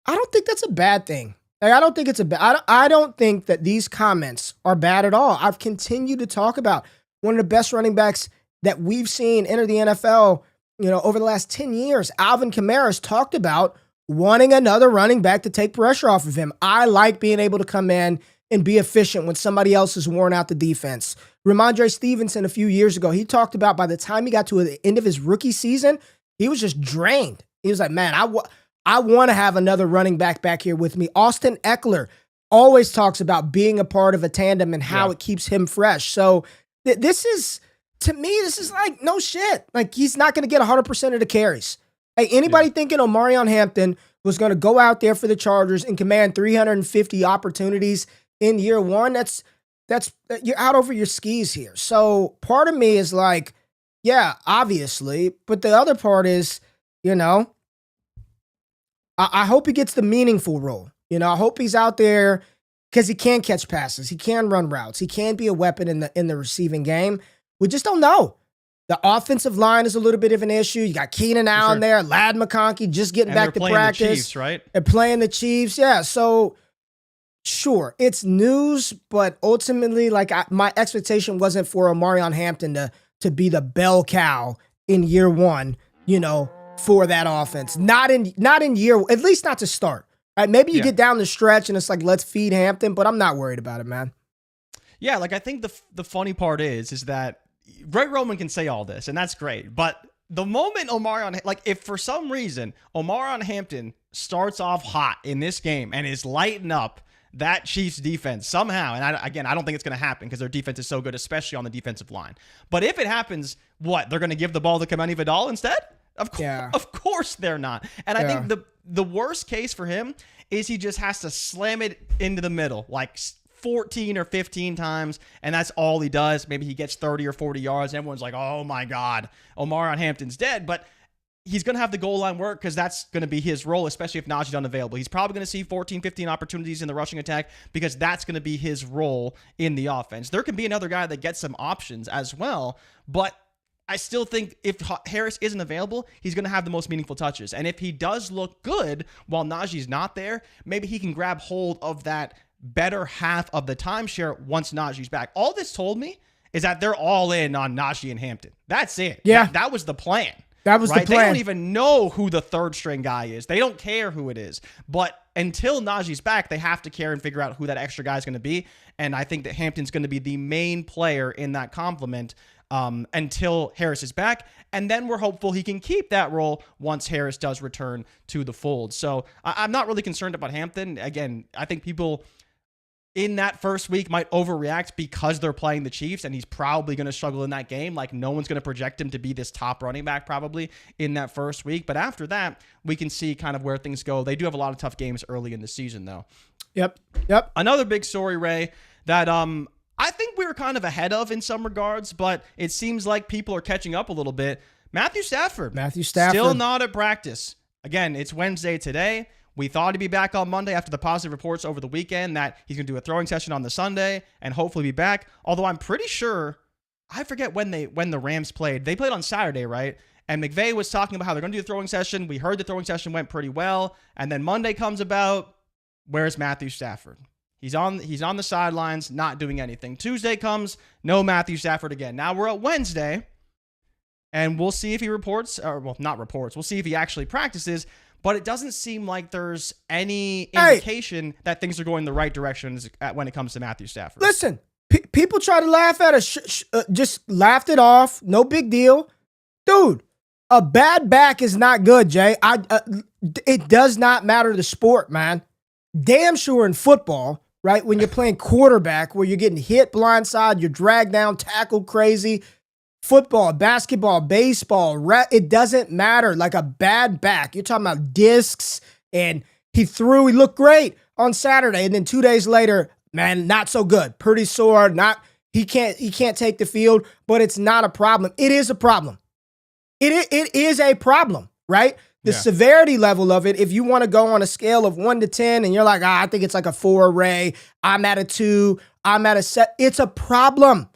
Speaker 1: I don't think that's a bad thing. Like, I don't think it's I don't think that these comments are bad at all. I've continued to talk about one of the best running backs that we've seen enter the NFL, over the last 10 years. Alvin Kamara's talked about wanting another running back to take pressure off of him. I like being able to come in and be efficient when somebody else has worn out the defense. Ramondre Stevenson a few years ago, he talked about by the time he got to the end of his rookie season, he was just drained. He was like, man, I want to have another running back here with me. Austin Eckler always talks about being a part of a tandem and how it keeps him fresh. So this is like, no shit. Like, he's not going to get 100% of the carries. Hey, anybody thinking Omariyan Hampton was going to go out there for the Chargers and command 350 opportunities in year 1, that's you're out over your skis here. So part of me is like, yeah, obviously. But the other part is, I hope he gets the meaningful role. I hope he's out there because he can catch passes. He can run routes. He can be a weapon in the receiving game. We just don't know. The offensive line is a little bit of an issue. You got Keenan on there, Lad McConkey just getting back to practice.
Speaker 3: The Chiefs, right?
Speaker 1: And playing the Chiefs, yeah. So, sure, it's news, but ultimately, like, my expectation wasn't for Omariyan Hampton to be the bell cow in year 1, for that offense. Not in year, at least not to start. Right? Maybe you get down the stretch and it's like, let's feed Hampton, but I'm not worried about it, man.
Speaker 3: Yeah, like, I think the funny part is that Greg Roman can say all this, and that's great. But the moment if for some reason Omariyan Hampton starts off hot in this game and is lighting up that Chiefs defense somehow, and I don't think it's going to happen because their defense is so good, especially on the defensive line. But if it happens, what? They're going to give the ball to Kamani Vidal instead? Of course they're not. And I think the worst case for him is he just has to slam it into the middle, like 14 or 15 times, and that's all he does. Maybe he gets 30 or 40 yards, and everyone's like, oh my God, Omariyan Hampton's dead. But he's going to have the goal line work because that's going to be his role, especially if Najee's unavailable. He's probably going to see 14, 15 opportunities in the rushing attack because that's going to be his role in the offense. There can be another guy that gets some options as well, but I still think if Harris isn't available, he's going to have the most meaningful touches. And if he does look good while Najee's not there, maybe he can grab hold of that better half of the timeshare once Najee's back. All this told me is that they're all in on Najee and Hampton. That's it.
Speaker 1: Yeah.
Speaker 3: That was the plan.
Speaker 1: That was the plan.
Speaker 3: They don't even know who the third string guy is. They don't care who it is. But until Najee's back, they have to care and figure out who that extra guy is going to be. And I think that Hampton's going to be the main player in that complement until Harris is back. And then we're hopeful he can keep that role once Harris does return to the fold. So I'm not really concerned about Hampton. Again, I think people in that first week might overreact because they're playing the Chiefs and he's probably going to struggle in that game. Like no one's going to project him to be this top running back probably in that first week. But after that, we can see kind of where things go. They do have a lot of tough games early in the season though.
Speaker 1: Yep.
Speaker 3: Another big story, Ray, that I think we were kind of ahead of in some regards, but it seems like people are catching up a little bit. Matthew Stafford. Still not at practice. Again, it's Wednesday today. We thought he'd be back on Monday after the positive reports over the weekend that he's going to do a throwing session on the Sunday and hopefully be back. Although I'm pretty sure, I forget when the Rams played. They played on Saturday, right? And McVay was talking about how they're going to do a throwing session. We heard the throwing session went pretty well. And then Monday comes about. Where's Matthew Stafford? He's on the sidelines, not doing anything. Tuesday comes, no Matthew Stafford again. Now we're at Wednesday, and we'll see if he reports, or well, not reports. We'll see if he actually practices. But it doesn't seem like there's any indication that things are going the right direction when it comes to Matthew Stafford.
Speaker 1: Listen, people try to laugh at us, just laughed it off. No big deal. Dude, a bad back is not good, Jay. It does not matter the sport, man. Damn sure in football, right, when you're playing quarterback, where you're getting hit blindside, you're dragged down, tackled crazy, football, basketball, baseball, it doesn't matter. Like a bad back. You're talking about discs, and he looked great on Saturday, and then 2 days later, man, not so good. Pretty sore, he can't take the field, but it's not a problem. It is a problem. It is a problem, right? The severity level of it, if you want to go on a scale of 1 to 10 and you're like, I think it's like a 4, Ray, I'm at a 2, I'm at a set, it's a problem.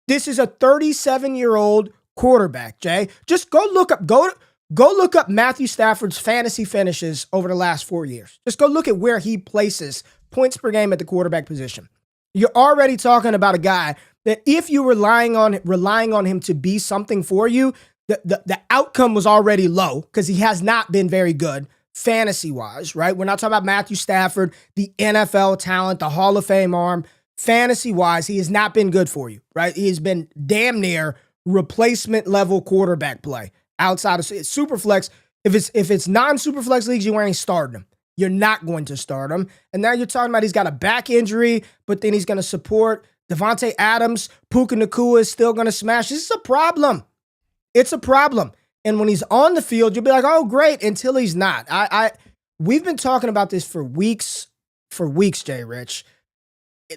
Speaker 1: This is a 37-year-old quarterback, Jay. Just go look up Matthew Stafford's fantasy finishes over the last 4 years. Just go look at where he places points per game at the quarterback position. You're already talking about a guy that if you were relying on him to be something for you, the outcome was already low because he has not been very good fantasy-wise, right? We're not talking about Matthew Stafford, the NFL talent, the Hall of Fame arm. Fantasy-wise, he has not been good for you, right? He has been damn near replacement-level quarterback play outside of Superflex. If it's non-Superflex leagues, you ain't starting him. You're not going to start him. And now you're talking about he's got a back injury, but then he's going to support Devontae Adams. Puka Nacua is still going to smash. This is a problem. It's a problem. And when he's on the field, you'll be like, oh, great, until he's not. We've been talking about this for weeks, Jay Rich.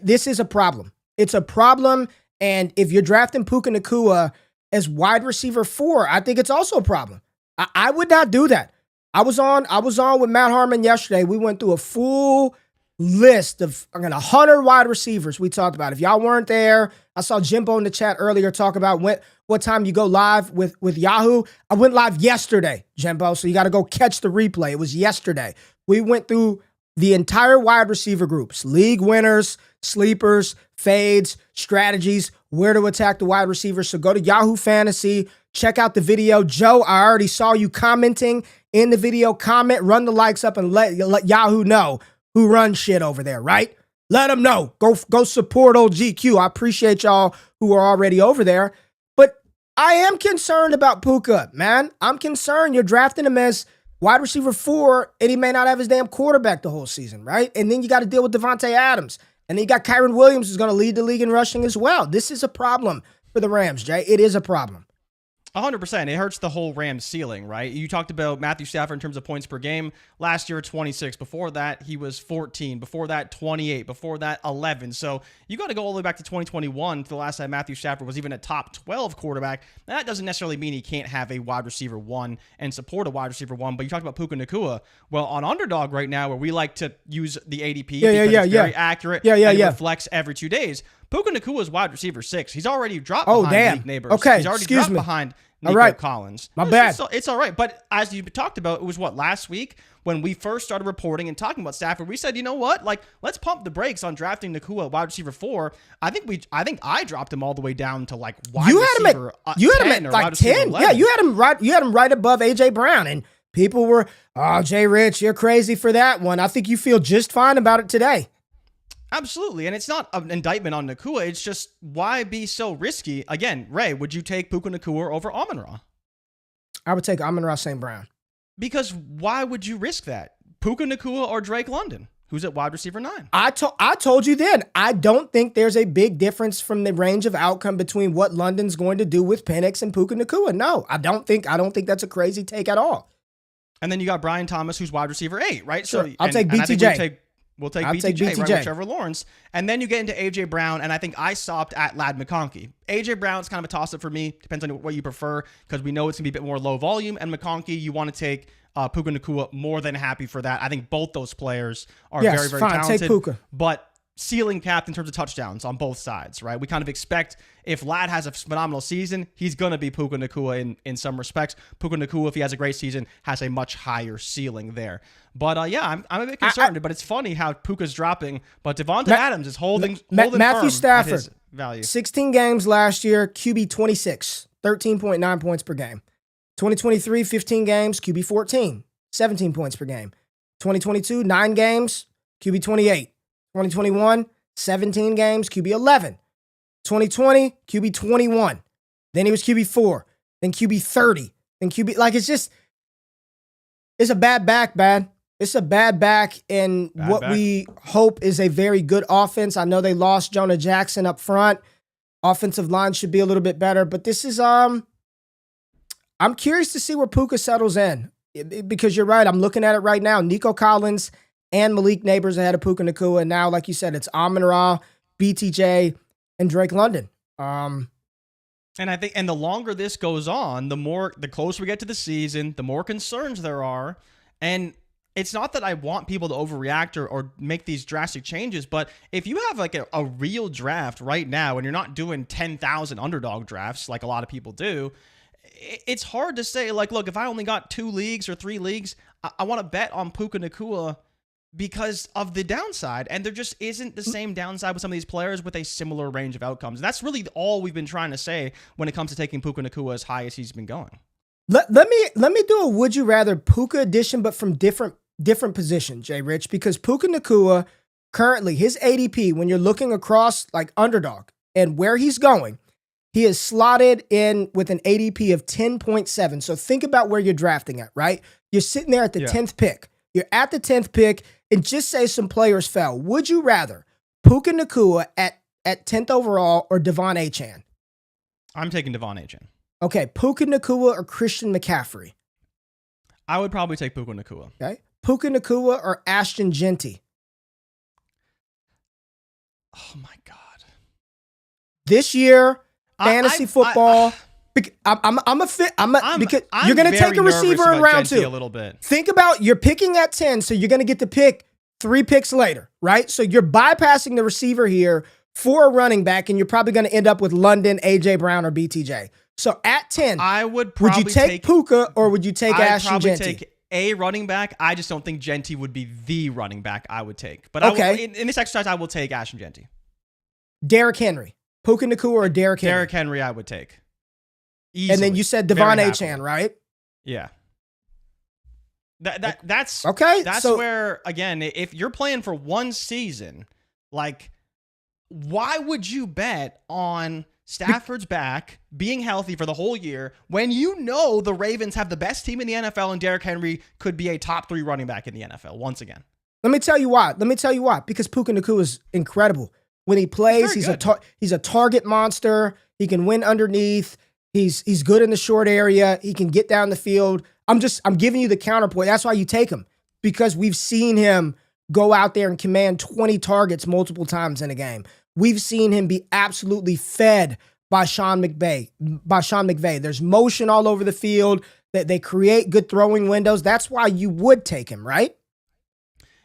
Speaker 1: This is a problem. It's a problem. And if you're drafting Puka Nacua as wide receiver 4, I think it's also a problem. I would not do that. I was on with Matt Harmon yesterday. We went through a full list of 100 wide receivers we talked about. If y'all weren't there, I saw Jimbo in the chat earlier talk about what time you go live with Yahoo. I went live yesterday, Jimbo, so you got to go catch the replay. It was yesterday. We went through the entire wide receiver groups, league winners, sleepers, fades, strategies, where to attack the wide receivers. So go to Yahoo Fantasy, check out the video. Joe, I already saw you commenting in the video. Comment, run the likes up, and let Yahoo know who runs shit over there, right? Let them know. Go support old GQ. I appreciate y'all who are already over there. But I am concerned about Puka, man. I'm concerned. You're drafting him as wide receiver 4, and he may not have his damn quarterback the whole season, right? And then you got to deal with Devontae Adams. And then you got Kyron Williams, who's going to lead the league in rushing as well. This is a problem for the Rams, Jay. It is a problem.
Speaker 3: 100%. It hurts the whole Rams ceiling, right? You talked about Matthew Stafford in terms of points per game. Last year, 26. Before that, he was 14. Before that, 28. Before that, 11. So you got to go all the way back to 2021 to the last time Matthew Stafford was even a top 12 quarterback. Now, that doesn't necessarily mean he can't have a wide receiver 1 and support a wide receiver 1. But you talked about Puka Nacua. Well, on Underdog right now, where we like to use the ADP because it's very accurate and it reflects every 2 days, Puka Nacua is wide receiver 6. He's already dropped behind Malik Nabers.
Speaker 1: Okay,
Speaker 3: he's already dropped behind Nico Collins.
Speaker 1: My bad.
Speaker 3: It's all right. But as you talked about, it was last week when we first started reporting and talking about Stafford, we said, you know what? Like, let's pump the brakes on drafting Nacua wide receiver 4. I think I dropped him all the way down to like wide receiver 10
Speaker 1: you had him at like 10. Yeah, you had him right above AJ Brown. And people were, oh, Jay Rich, you're crazy for that one. I think you feel just fine about it today.
Speaker 3: Absolutely. And it's not an indictment on Nacua. It's just, why be so risky? Again, Ray, would you take Puka Nacua over Amon-Ra?
Speaker 1: I would take Amon-Ra St. Brown.
Speaker 3: Because why would you risk that? Puka Nacua or Drake London, who's at wide receiver 9?
Speaker 1: I told you then, I don't think there's a big difference from the range of outcome between what London's going to do with Penix and Puka Nacua. No, I don't think that's a crazy take at all.
Speaker 3: And then you got Brian Thomas, who's wide receiver 8, right?
Speaker 1: Sure. I'll take BTJ.
Speaker 3: We'll take BTJ, right, with Trevor Lawrence. And then you get into A.J. Brown, and I think I stopped at Ladd McConkey. A.J. Brown's kind of a toss-up for me. Depends on what you prefer, because we know it's going to be a bit more low volume. And McConkey, you want to take Puka Nacua, more than happy for that. I think both those players are very, very talented.
Speaker 1: Take Puka.
Speaker 3: But ceiling capped in terms of touchdowns on both sides, right? We kind of expect if Ladd has a phenomenal season, he's going to be Puka Nacua in some respects. Puka Nacua, if he has a great season, has a much higher ceiling there. But I'm a bit concerned, but it's funny how Puka's dropping, but Devonta Adams is holding
Speaker 1: Matthew Stafford,
Speaker 3: at his value.
Speaker 1: 16 games last year, QB 26, 13.9 points per game. 2023, 15 games, QB 14, 17 points per game. 2022, 9 games, QB 28. 2021, 17 games, QB 11. 2020, QB 21. Then he was QB 4. Then QB 30. Then QB, like, it's a bad back, man. It's a bad back in we hope is a very good offense. I know they lost Jonah Jackson up front. Offensive line should be a little bit better, but this is, I'm curious to see where Puka settles in, because you're right. I'm looking at it right now. Nico Collins and Malik Nabers ahead of Puka Nacua. And now, like you said, it's Amon-Ra, BTJ, and Drake London.
Speaker 3: And I think, and the longer this goes on, the closer we get to the season, the more concerns there are. And it's not that I want people to overreact or make these drastic changes, but if you have like a real draft right now and you're not doing 10,000 underdog drafts like a lot of people do, it's hard to say, like, look, if I only got 2 leagues or 3 leagues, I want to bet on Puka Nacua because of the downside. And there just isn't the same downside with some of these players with a similar range of outcomes. And that's really all we've been trying to say when it comes to taking Puka Nacua as high as he's been going.
Speaker 1: Let me do a would you rather Puka edition, but from different position, Jay Rich, because Puka Nacua currently, his ADP, when you're looking across like underdog and where he's going, he is slotted in with an ADP of 10.7. So think about where you're drafting at, right? You're sitting there at the 10th pick. You're at the 10th pick, and just say some players fell. Would you rather Puka Nacua at 10th overall or Devon Achane?
Speaker 3: I'm taking Devon Achane.
Speaker 1: Okay, Puka Nacua or Christian McCaffrey?
Speaker 3: I would probably take Puka Nacua.
Speaker 1: Okay, Puka Nacua or Ashton Genty?
Speaker 3: Oh my God.
Speaker 1: This year, fantasy football. Because you're going to take a receiver in round 2.
Speaker 3: A little bit.
Speaker 1: Think about, you're picking at 10, so you're going to get to pick 3 picks later, right? So you're bypassing the receiver here for a running back, and you're probably going to end up with London, AJ Brown, or BTJ. So at 10, would you take Puka or would you take Ashton Genty? I'd probably take
Speaker 3: a running back. I just don't think Genty would be the running back I would take. But
Speaker 1: okay.
Speaker 3: In this exercise, I will take Ashton Genty.
Speaker 1: Derrick Henry. Puka Nacua or Derrick Henry?
Speaker 3: Derrick Henry I would take. Easily.
Speaker 1: And then you said Devon Achane, right?
Speaker 3: Yeah. That's
Speaker 1: okay.
Speaker 3: That's where, again, if you're playing for one season, like, why would you bet on Stafford's back being healthy for the whole year when you know the Ravens have the best team in the NFL and Derrick Henry could be a top 3 running back in the NFL once again?
Speaker 1: Let me tell you why. Because Puka Nacua is incredible. When he plays, he's a target monster. He can win underneath. He's good in the short area. He can get down the field. I'm giving you the counterpoint. That's why you take him, because we've seen him go out there and command 20 targets multiple times in a game. We've seen him be absolutely fed by Sean McVay. There's motion all over the field. That they create good throwing windows. That's why you would take him, right?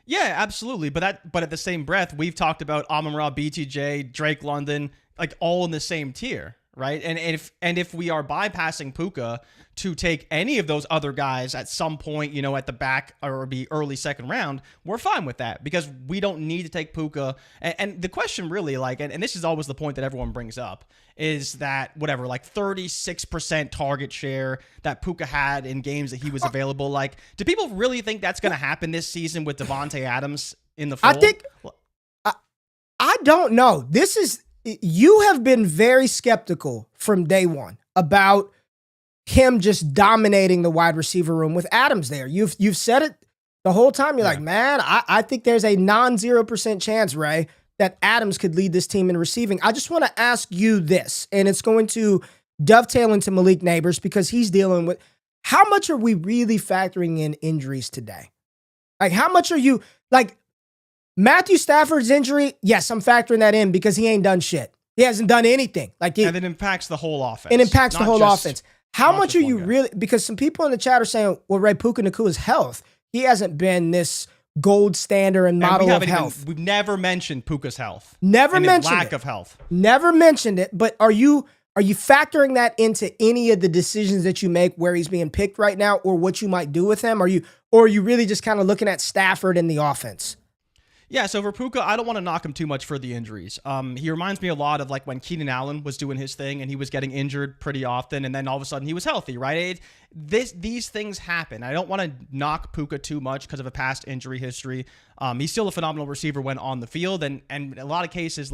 Speaker 3: Yeah, absolutely. But at the same breath, we've talked about Amon-Ra, BTJ, Drake London, like all in the same tier, right? And if we are bypassing Puka to take any of those other guys at some point, at the back or be early second round, we're fine with that because we don't need to take Puka. And the question really, and this is always the point that everyone brings up, is that 36% target share that Puka had in games that he was available. Do people really think that's going to happen this season with Devontae Adams in the fold?
Speaker 1: I don't know. You have been very skeptical from day one about him just dominating the wide receiver room with Adams there. You've said it the whole time. You're like, man, I think there's a non-0% chance, Ray, that Adams could lead this team in receiving. I just want to ask you this, and it's going to dovetail into Malik Nabers because he's dealing with how much are we really factoring in injuries today? How much are you Matthew Stafford's injury? Yes, I'm factoring that in because he ain't done shit. He hasn't done anything.
Speaker 3: And it impacts the whole offense.
Speaker 1: It impacts the whole offense. How much are you really? Because some people in the chat are saying, well, Ray, Puka Nacua's health. He hasn't been this gold standard and model of health.
Speaker 3: We've never mentioned Puka's health.
Speaker 1: Never mentioned
Speaker 3: lack of health.
Speaker 1: Never mentioned it. But are you factoring that into any of the decisions that you make where he's being picked right now or what you might do with him? Or are you really just kind of looking at Stafford and the offense?
Speaker 3: Yeah, so for Puka, I don't want to knock him too much for the injuries. He reminds me a lot of when Keenan Allen was doing his thing and he was getting injured pretty often, and then all of a sudden he was healthy, right? These things happen. I don't want to knock Puka too much because of a past injury history. He's still a phenomenal receiver when on the field, and in a lot of cases,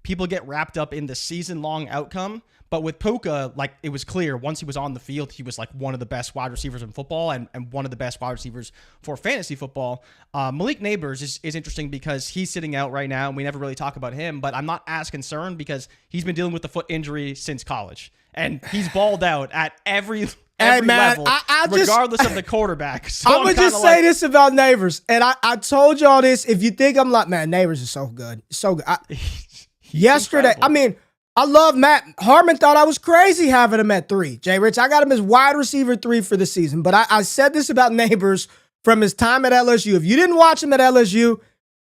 Speaker 3: people get wrapped up in the season-long outcome. But with Puka, it was clear once he was on the field, he was one of the best wide receivers in football and one of the best wide receivers for fantasy football. Malik Nabers is interesting because he's sitting out right now, and we never really talk about him. But I'm not as concerned because he's been dealing with the foot injury since college, and he's balled out at every level, regardless of the quarterback. So
Speaker 1: I'm gonna just say this about Nabers, and I told y'all this. If you think I'm man, Nabers is so good, so good. Yesterday, incredible. I love Matt. Harmon thought I was crazy having him at 3. Jay Rich, I got him as wide receiver 3 for the season. But I said this about Nabers from his time at LSU. If you didn't watch him at LSU,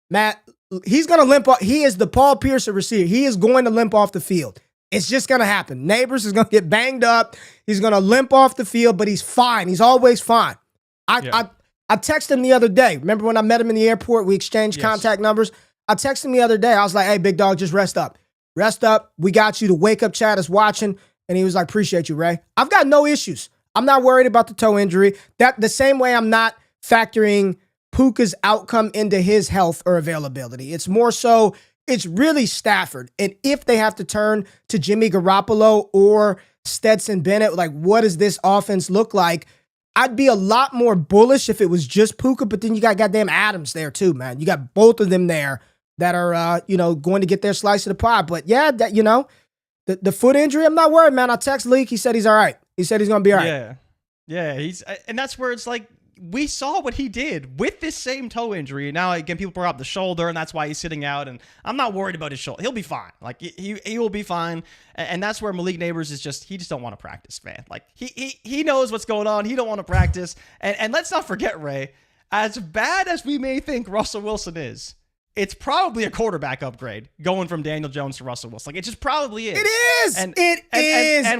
Speaker 1: Matt, he's going to limp off. He is the Paul Pierce receiver. He is going to limp off the field. It's just going to happen. Nabers is going to get banged up. He's going to limp off the field, but he's fine. He's always fine. I texted him the other day. Remember when I met him in the airport? We exchanged contact numbers. I texted him the other day. I was like, hey, big dog, just rest up. Rest up. We got you. The wake up chat is watching. And he was like, appreciate you, Ray. I've got no issues. I'm not worried about the toe injury. That the same way I'm not factoring Puka's outcome into his health or availability. It's more so, it's really Stafford. And if they have to turn to Jimmy Garoppolo or Stetson Bennett, what does this offense look like? I'd be a lot more bullish if it was just Puka, but then you got goddamn Adams there too, man. You got both of them there that are, going to get their slice of the pie. But yeah, the foot injury, I'm not worried, man. I text Leak. He said he's all right. He said he's going to be all right.
Speaker 3: Yeah. And that's where it's we saw what he did with this same toe injury. Now, again, people brought up the shoulder, and that's why he's sitting out. And I'm not worried about his shoulder. He'll be fine. He will be fine. And that's where Malik Nabers is he just don't want to practice, man. He knows what's going on. He don't want to practice. And let's not forget, Ray, as bad as we may think Russell Wilson is, it's probably a quarterback upgrade going from Daniel Jones to Russell Wilson. It just probably is.
Speaker 1: It is. And we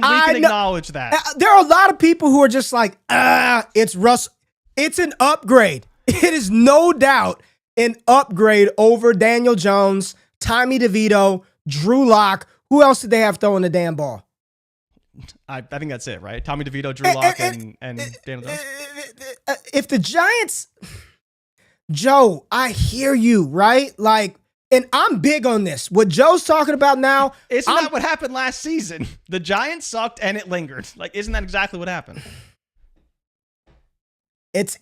Speaker 3: can acknowledge that.
Speaker 1: There are a lot of people who are just it's Russ. It's an upgrade. It is no doubt an upgrade over Daniel Jones, Tommy DeVito, Drew Lock. Who else did they have throwing the damn ball?
Speaker 3: I think that's it, right? Tommy DeVito, Drew Lock, and Daniel Jones.
Speaker 1: If the Giants... Joe, I hear you, right? And I'm big on this. What Joe's talking about now.
Speaker 3: Isn't that what happened last season? The Giants sucked and it lingered. Like, isn't that exactly what happened?
Speaker 1: It's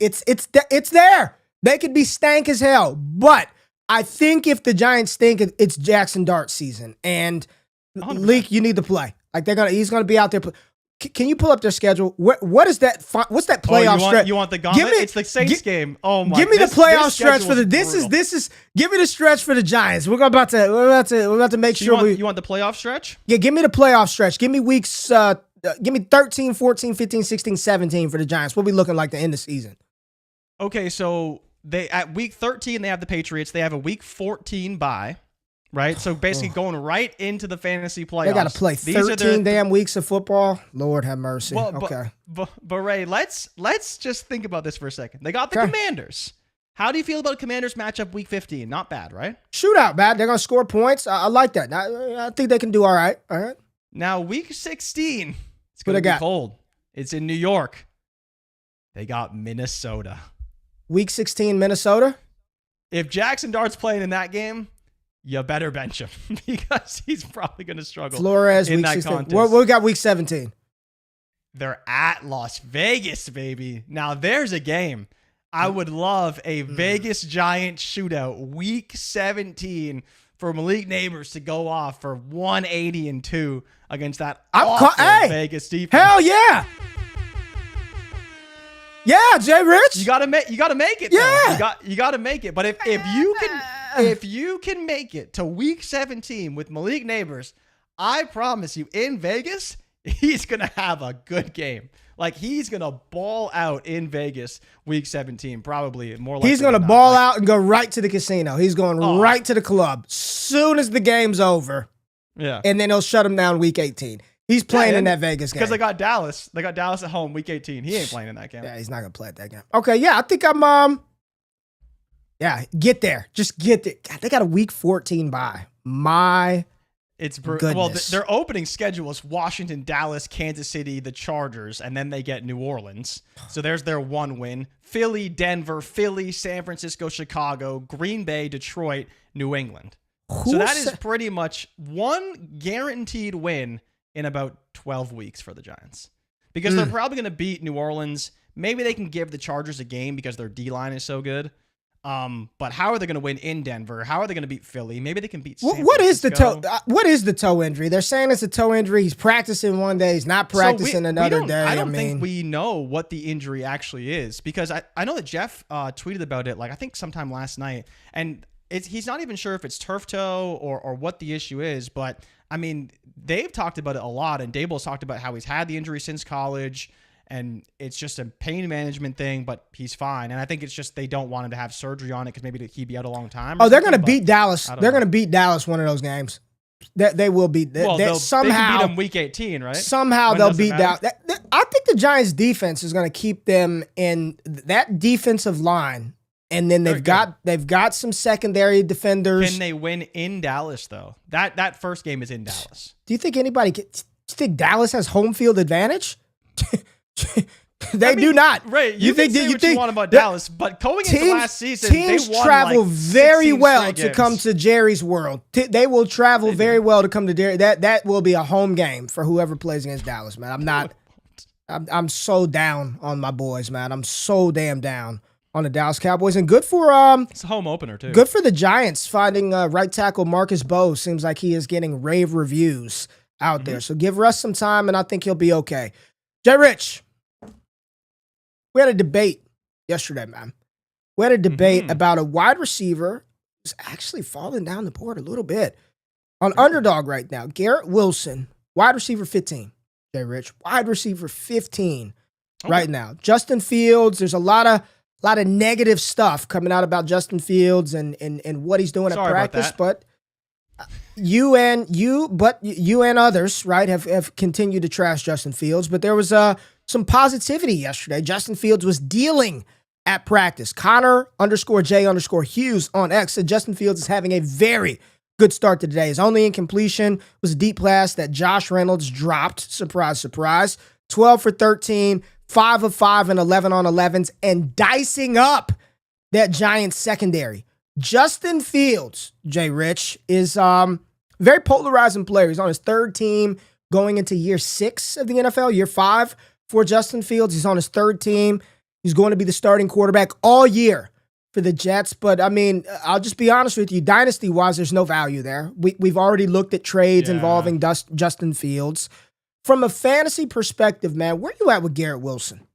Speaker 1: there. They could be stank as hell. But I think if the Giants stink, it's Jackson Dart season. And 100%. Leak, you need to play. Like he's gonna be out there. Can you pull up their schedule? What is that? What's that playoff stretch?
Speaker 3: You want the gauntlet? It's the Saints game. Oh my!
Speaker 1: Give me the playoff stretch for the. This is. Give me the stretch for the Giants. We're about to make sure
Speaker 3: you want the playoff stretch?
Speaker 1: Yeah, give me the playoff stretch. Give me weeks. Give me 13, 14, 15, 16, 17 for the Giants. What we looking like to end the season?
Speaker 3: Okay, so they at week 13 they have the Patriots. They have a week 14 bye. Right? So basically going right into the fantasy playoffs.
Speaker 1: They got to play 13 damn weeks of football. Lord have mercy.
Speaker 3: Well,
Speaker 1: okay.
Speaker 3: But Ray, let's just think about this for a second. They got the Commanders. How do you feel about a Commanders matchup week 15? Not bad, right?
Speaker 1: Shootout, bad. They're going to score points. I like that. I think they can do all right. All right.
Speaker 3: Now, week 16, it's going to be cold. It's in New York. They got Minnesota.
Speaker 1: Week 16, Minnesota?
Speaker 3: If Jackson Dart's playing in that game, you better bench him because he's probably going to struggle.
Speaker 1: Flores,
Speaker 3: in
Speaker 1: week
Speaker 3: that
Speaker 1: 16.
Speaker 3: contest.
Speaker 1: What we got week 17?
Speaker 3: They're at Las Vegas, baby. Now, there's a game. I would love a Vegas Giants shootout week 17 for Malik Nabers to go off for 180-2 against that awful Vegas defense.
Speaker 1: Hell yeah. Yeah, Jay Rich.
Speaker 3: You gotta make it.
Speaker 1: Yeah.
Speaker 3: Though. You gotta make it. But if you can make it to week 17 with Malik Nabers, I promise you, in Vegas, he's gonna have a good game. Like he's gonna ball out in Vegas week 17, probably more likely.
Speaker 1: He's gonna ball out and go right to the casino. He's going right to the club soon as the game's over.
Speaker 3: Yeah.
Speaker 1: And then he'll shut him down week 18. He's playing in that Vegas game.
Speaker 3: Because they got Dallas. They got Dallas at home week 18. He ain't playing in that game.
Speaker 1: Yeah, he's not going to play at that game. Okay, yeah, I think I'm get there. Just get there. God, they got a week 14 bye.
Speaker 3: It's brutal. Well, their opening schedule is Washington, Dallas, Kansas City, the Chargers, and then they get New Orleans. So there's their one win. Philly, Denver, Philly, San Francisco, Chicago, Green Bay, Detroit, New England. So that is pretty much one guaranteed win in about 12 weeks for the Giants. Because they're probably going to beat New Orleans. Maybe they can give the Chargers a game because their D-line is so good. But how are they going to win in Denver? How are they going to beat Philly? Maybe they can beat San Francisco.
Speaker 1: What is the toe injury? They're saying it's a toe injury. He's practicing one day. He's not practicing another day.
Speaker 3: I don't think we know what the injury actually is. Because I know that Jeff tweeted about it, like I think sometime last night. And he's not even sure if it's turf toe or what the issue is. But, I mean, they've talked about it a lot. And Dable's talked about how he's had the injury since college. And it's just a pain management thing, but he's fine. And I think it's just they don't want him to have surgery on it because maybe he'd be out a long time.
Speaker 1: Oh, they're going to beat Dallas. They're going to beat Dallas one of those games. They will beat.
Speaker 3: They can beat them week 18, right?
Speaker 1: Somehow they'll beat Dallas. I think the Giants' defense is going to keep them in that defensive line. And then they've got some secondary defenders.
Speaker 3: Can they win in Dallas, though? That first game is in Dallas.
Speaker 1: Do you think do you think Dallas has home field advantage? Do not.
Speaker 3: Right. You think you want about Dallas, but going into last season,
Speaker 1: teams travel very well to come to Jerry's World. They will travel very well to come to Jerry. That will be a home game for whoever plays against Dallas, man. I'm so down on my boys, man. I'm so damn down on the Dallas Cowboys, and good for
Speaker 3: it's a home opener too.
Speaker 1: Good for the Giants finding right tackle Marcus Bowe. Seems like he is getting rave reviews out there. So give Russ some time, and I think he'll be okay. Jay Rich, we had a debate yesterday, man. We had a debate about a wide receiver who's actually falling down the board a little bit. On Underdog right now, Garrett Wilson, wide receiver 15. Jay Rich, wide receiver 15 right now. Justin Fields, there's a lot of negative stuff coming out about Justin Fields and what he's doing at practice, but you and others, right, have continued to trash Justin Fields, but there was some positivity yesterday. Justin Fields was dealing at practice. Connor_J_Hughes on X said Justin Fields is having a very good start to today. His only incompletion was a deep pass that Josh Reynolds dropped. Surprise, surprise. 12 for 13, 5 of 5 and 11 on 11s, and dicing up that Giants secondary Justin Fields, Jay Rich, is very polarizing player. He's on his third team going into year 6 of the NFL, year 5 for Justin Fields. He's on his third team. He's going to be the starting quarterback all year for the Jets. But, I mean, I'll just be honest with you. Dynasty-wise, there's no value there. We've already looked at trades involving Justin Fields. From a fantasy perspective, man, where you at with Garrett Wilson?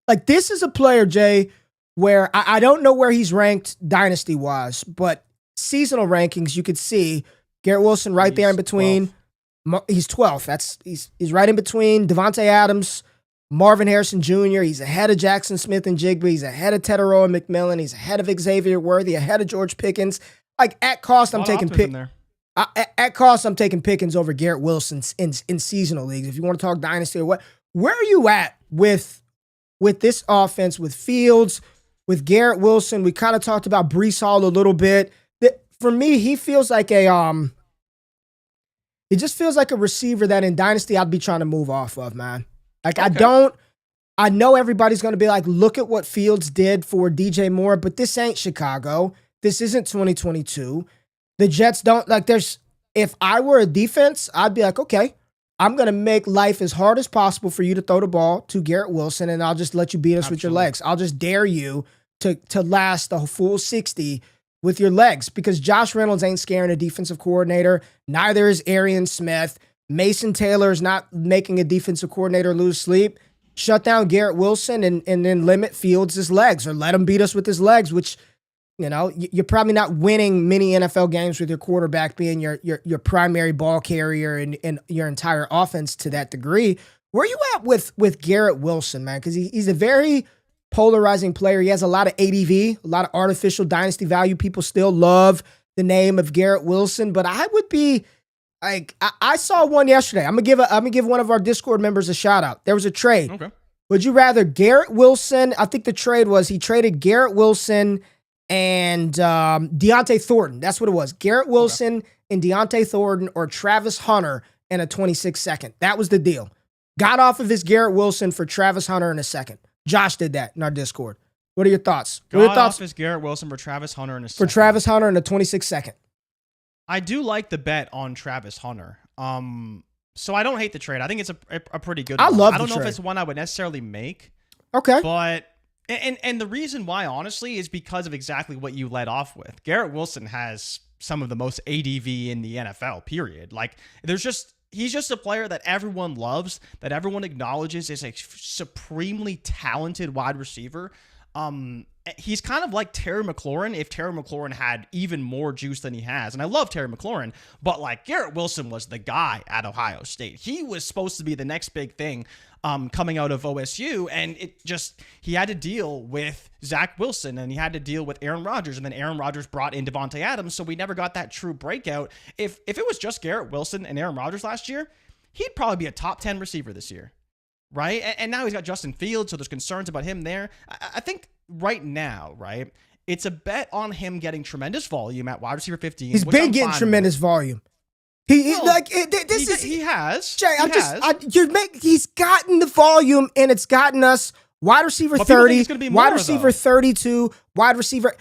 Speaker 1: Like, this is a player, Jay, where I don't know where he's ranked dynasty-wise, but seasonal rankings, you could see Garrett Wilson right there in between. 12th. He's 12th. He's right in between Devontae Adams, Marvin Harrison Jr. He's ahead of Jackson Smith and Jigba. He's ahead of Teteroa and McMillan. He's ahead of Xavier Worthy, ahead of George Pickens. Like, at cost, I'm taking Pickens. At cost, I'm taking Pickens over Garrett Wilson in seasonal leagues. If you want to talk dynasty or what, where are you at with this offense, with Fields, with Garrett Wilson? We kind of talked about Breece Hall a little bit. For me, he feels like it just feels like a receiver that in dynasty I'd be trying to move off of, man. Like, okay. I know everybody's going to be like, look at what Fields did for DJ Moore, but this ain't Chicago. This isn't 2022. The Jets don't, like, if I were a defense, I'd be like, okay, I'm going to make life as hard as possible for you to throw the ball to Garrett Wilson, and I'll just let you beat us with your legs. I'll just dare you to last a full 60 with your legs, because Josh Reynolds ain't scaring a defensive coordinator. Neither is Arian Smith. Mason Taylor is not making a defensive coordinator lose sleep. Shut down Garrett Wilson and then limit Fields' legs, or let him beat us with his legs, which, you know, you're probably not winning many NFL games with your quarterback being your primary ball carrier and your entire offense to that degree. Where are you at with Garrett Wilson, man? Because he's a very polarizing player. He has a lot of ADV, a lot of artificial dynasty value. People still love the name of Garrett Wilson, but I would be like, I saw one yesterday. I'm gonna give one of our Discord members a shout out. There was a trade. Okay. Would you rather Garrett Wilson? I think the trade was he traded Garrett Wilson and Deontay Thornton. That's what it was. Garrett Wilson and Deontay Thornton, or Travis Hunter in a 26-second. That was the deal. Got off of his Garrett Wilson for Travis Hunter in a second. Josh did that in our Discord. What are your thoughts?
Speaker 3: Got off his Garrett Wilson for Travis Hunter in a second.
Speaker 1: For Travis Hunter in a 26-second.
Speaker 3: I do like the bet on Travis Hunter. So I don't hate the trade. I think it's a pretty good one.
Speaker 1: I
Speaker 3: don't know if it's one I would necessarily make.
Speaker 1: Okay.
Speaker 3: But and the reason why, honestly, is because of exactly what you led off with. Garrett Wilson has some of the most ADV in the NFL, period. Like, he's just a player that everyone loves, that everyone acknowledges is a supremely talented wide receiver. He's kind of like Terry McLaurin if Terry McLaurin had even more juice than he has. And I love Terry McLaurin, but like, Garrett Wilson was the guy at Ohio State. He was supposed to be the next big thing coming out of OSU. And he had to deal with Zach Wilson, and he had to deal with Aaron Rodgers. And then Aaron Rodgers brought in Devontae Adams. So we never got that true breakout. If it was just Garrett Wilson and Aaron Rodgers last year, he'd probably be a top 10 receiver this year. Right? And now he's got Justin Fields, so there's concerns about him there. I think right now, right, it's a bet on him getting tremendous volume at wide receiver 15.
Speaker 1: He's been getting tremendous volume. He has. Jay, he's gotten the volume, and it's gotten us wide receiver 30, wide receiver 32, wide receiver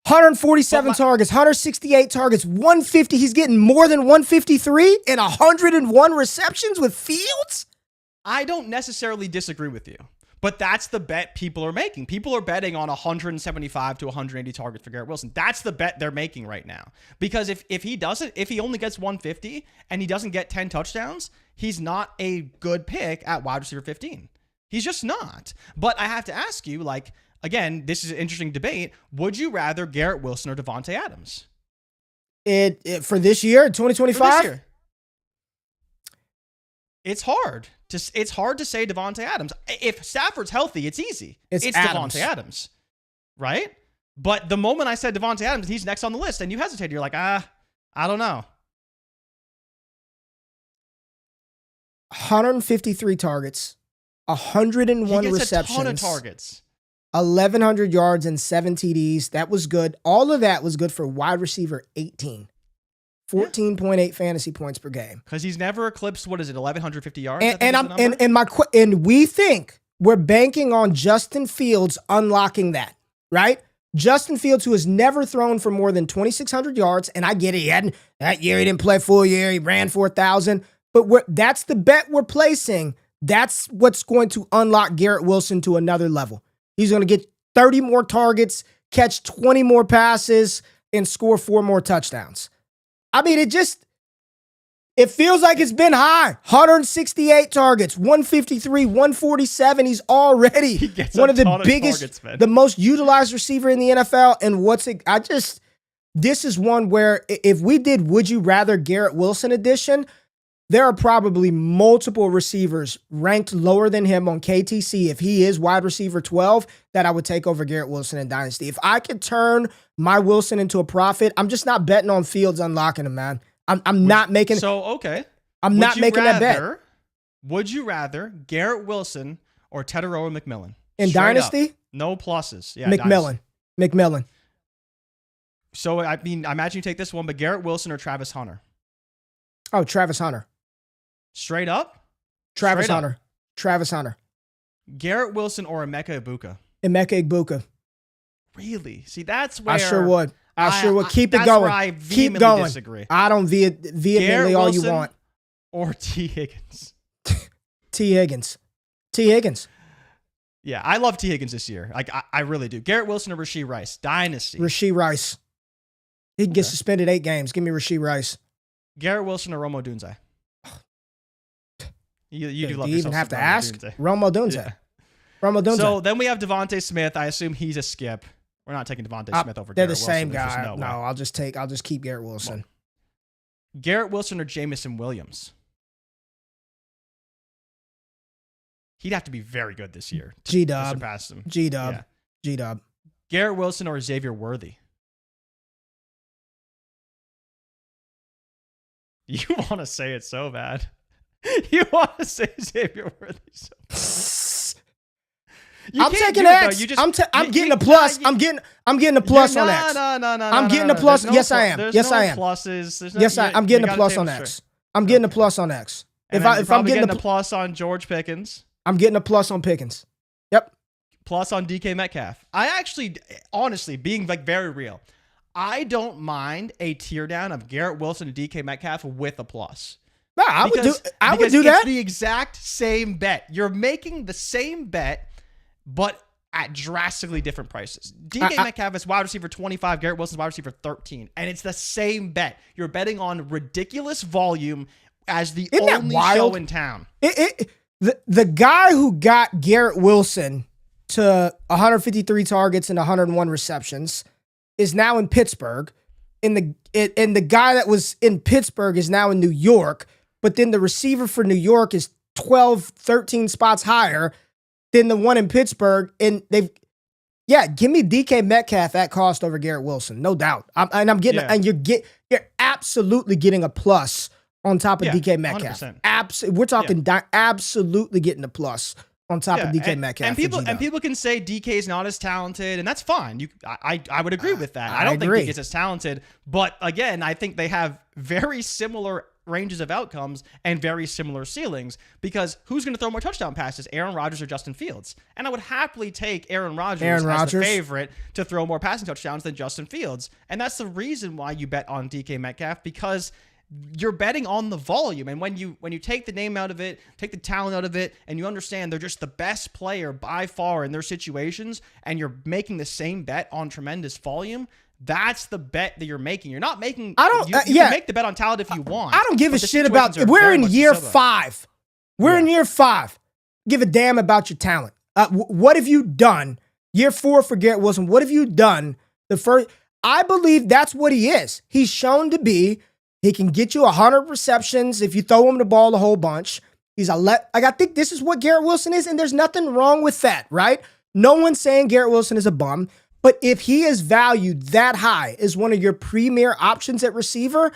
Speaker 1: 147 targets, 168 targets, 150. He's getting more than 153 and 101 receptions with Fields?
Speaker 3: I don't necessarily disagree with you, but that's the bet people are making. People are betting on 175 to 180 targets for Garrett Wilson. That's the bet they're making right now. Because if he only gets 150 and he doesn't get 10 touchdowns, he's not a good pick at wide receiver 15. He's just not. But I have to ask you, like, again, this is an interesting debate. Would you rather Garrett Wilson or Devontae Adams?
Speaker 1: For this year, 2025?
Speaker 3: It's hard to say Devontae Adams. If Stafford's healthy, it's easy. It's Devontae Adams, right? But the moment I said Devontae Adams, he's next on the list, and you hesitated. You're like, I don't know.
Speaker 1: 153 targets, 101 receptions.
Speaker 3: A ton of targets.
Speaker 1: 1,100 yards and 7 TDs. That was good. All of that was good for wide receiver 18. 14.8 fantasy points per game.
Speaker 3: Because he's never eclipsed, 1,150 yards?
Speaker 1: And we think we're banking on Justin Fields unlocking that, right? Justin Fields, who has never thrown for more than 2,600 yards, and I get it. That year he didn't play full year. He ran 4,000. But that's the bet we're placing. That's what's going to unlock Garrett Wilson to another level. He's going to get 30 more targets, catch 20 more passes, and score 4 more touchdowns. I mean, it feels like it's been high. 168 targets, 153, 147. He's already one of the biggest, targets, the most utilized receiver in the NFL. And this is one where if we did Would You Rather Garrett Wilson edition, there are probably multiple receivers ranked lower than him on KTC if he is wide receiver 12 that I would take over Garrett Wilson in Dynasty. If I could turn my Wilson into a profit, I'm just not betting on Fields unlocking him, man. I'm not making that bet.
Speaker 3: Would you rather Garrett Wilson or Teteroa McMillan?
Speaker 1: In Dynasty?
Speaker 3: No pluses. Yeah,
Speaker 1: McMillan.
Speaker 3: So, I mean, I imagine you take this one, but Garrett Wilson or Travis Hunter?
Speaker 1: Oh, Travis Hunter.
Speaker 3: Straight up?
Speaker 1: Travis Hunter.
Speaker 3: Garrett Wilson or Emeka Egbuka?
Speaker 1: Emeka Egbuka.
Speaker 3: Really? See, that's where...
Speaker 1: I sure would. Keep it
Speaker 3: that's
Speaker 1: going.
Speaker 3: Where I
Speaker 1: Keep going.
Speaker 3: Disagree.
Speaker 1: I don't vehemently
Speaker 3: Garrett
Speaker 1: all
Speaker 3: Wilson
Speaker 1: you want.
Speaker 3: Or T. Higgins.
Speaker 1: T. Higgins.
Speaker 3: Yeah, I love T. Higgins this year. I really do. Garrett Wilson or Rashee Rice? Dynasty.
Speaker 1: Rashee Rice. He can get suspended 8 games. Give me Rashee Rice.
Speaker 3: Garrett Wilson or Romo Dunze? You do love
Speaker 1: do you even have to ask?
Speaker 3: Dunze.
Speaker 1: Romo Dunze.
Speaker 3: Yeah.
Speaker 1: Romo Dunze.
Speaker 3: So then we have Devontae Smith. I assume he's a skip. We're not taking Devontae Smith over
Speaker 1: they're
Speaker 3: Garrett
Speaker 1: the same
Speaker 3: Wilson.
Speaker 1: guy. No, I'll just keep Garrett Wilson.
Speaker 3: Well, Garrett Wilson or Jamison Williams? He'd have to be very good this year to surpass him.
Speaker 1: G-Dub.
Speaker 3: Garrett Wilson or Xavier Worthy? You want to say it so bad. You want to say Xavier Worthy so bad.
Speaker 1: I'm taking X. I'm getting a plus. I'm getting a plus on X.
Speaker 3: No.
Speaker 1: I'm getting a plus. Yes, I am. Yes, I am.
Speaker 3: Pluses.
Speaker 1: I'm getting a plus on X. I'm getting a plus on X.
Speaker 3: If I'm getting a plus on George Pickens,
Speaker 1: I'm getting a plus on Pickens. Yep.
Speaker 3: Plus on DK Metcalf. I actually, honestly, being very real, I don't mind a tear down of Garrett Wilson and DK Metcalf with a plus.
Speaker 1: No, I would do that.
Speaker 3: It's the exact same bet. You're making the same bet, but at drastically different prices. DK Metcalf is wide receiver 25, Garrett Wilson's wide receiver 13, and it's the same bet. You're betting on ridiculous volume as the only show in town.
Speaker 1: The guy who got Garrett Wilson to 153 targets and 101 receptions is now in Pittsburgh, and the guy that was in Pittsburgh is now in New York, but then the receiver for New York is 12, 13 spots higher than the one in Pittsburgh, and give me DK Metcalf at cost over Garrett Wilson, no doubt. You're absolutely getting a plus on top of DK Metcalf. 100%. We're talking absolutely getting a plus on top of DK Metcalf.
Speaker 3: And people can say DK is not as talented, and that's fine. I would agree with that. I don't think DK is as talented, but again, I think they have very similar ranges of outcomes and very similar ceilings, because who's going to throw more touchdown passes, Aaron Rodgers or Justin Fields? And I would happily take Aaron Rodgers as the favorite to throw more passing touchdowns than Justin Fields. And that's the reason why you bet on DK Metcalf, because you're betting on the volume. And when you take the name out of it, take the talent out of it, and you understand they're just the best player by far in their situations, and you're making the same bet on tremendous volume, that's the bet that you're making. You're not making. You can make the bet on talent if you want.
Speaker 1: I don't give a shit about. We're in year 5. We're in year 5. Give a damn about your talent. What have you done? Year 4 for Garrett Wilson. What have you done? I believe that's what he is. He's shown to be. He can get you 100 receptions if you throw him the ball a whole bunch. I think this is what Garrett Wilson is, and there's nothing wrong with that, right? No one's saying Garrett Wilson is a bum, but if he is valued that high as one of your premier options at receiver,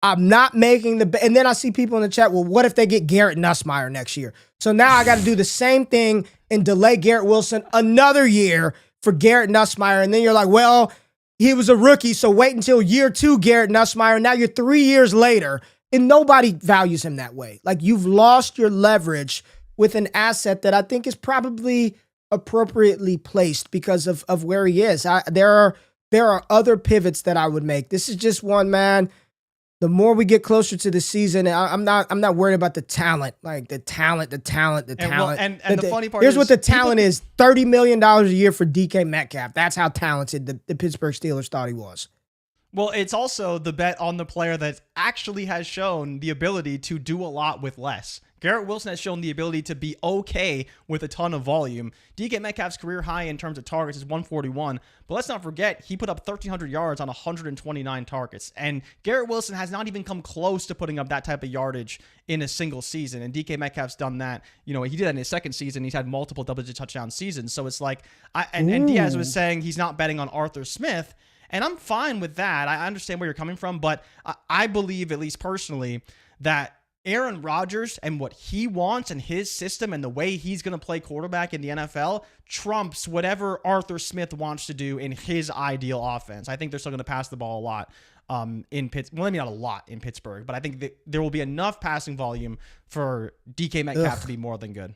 Speaker 1: I'm not making the bet. And then I see people in the chat, well, what if they get Garrett Nussmeier next year? So now I got to do the same thing and delay Garrett Wilson another year for Garrett Nussmeier. And then you're like, well, he was a rookie, so wait until year 2, Garrett Nussmeier. Now you're 3 years later, and nobody values him that way. Like, you've lost your leverage with an asset that I think is probably appropriately placed because of where he is. There are other pivots that I would make. This is just one, man. The more we get closer to the season, I'm not worried about the talent. Like the talent.
Speaker 3: And the funny part
Speaker 1: here's
Speaker 3: is
Speaker 1: what the talent is: $30 million a year for DK Metcalf. That's how talented the Pittsburgh Steelers thought he was.
Speaker 3: Well, it's also the bet on the player that actually has shown the ability to do a lot with less. Garrett Wilson has shown the ability to be okay with a ton of volume. DK Metcalf's career high in terms of targets is 141, but let's not forget he put up 1,300 yards on 129 targets, and Garrett Wilson has not even come close to putting up that type of yardage in a single season, and DK Metcalf's done that. You know, he did that in his second season. He's had multiple double-digit touchdown seasons, so it's like, and Diaz was saying he's not betting on Arthur Smith, and I'm fine with that. I understand where you're coming from, but I believe, at least personally, that Aaron Rodgers and what he wants and his system and the way he's going to play quarterback in the NFL trumps whatever Arthur Smith wants to do in his ideal offense. I think they're still going to pass the ball a lot in Pittsburgh. Well, maybe not a lot in Pittsburgh, but I think that there will be enough passing volume for DK Metcalf to be more than good.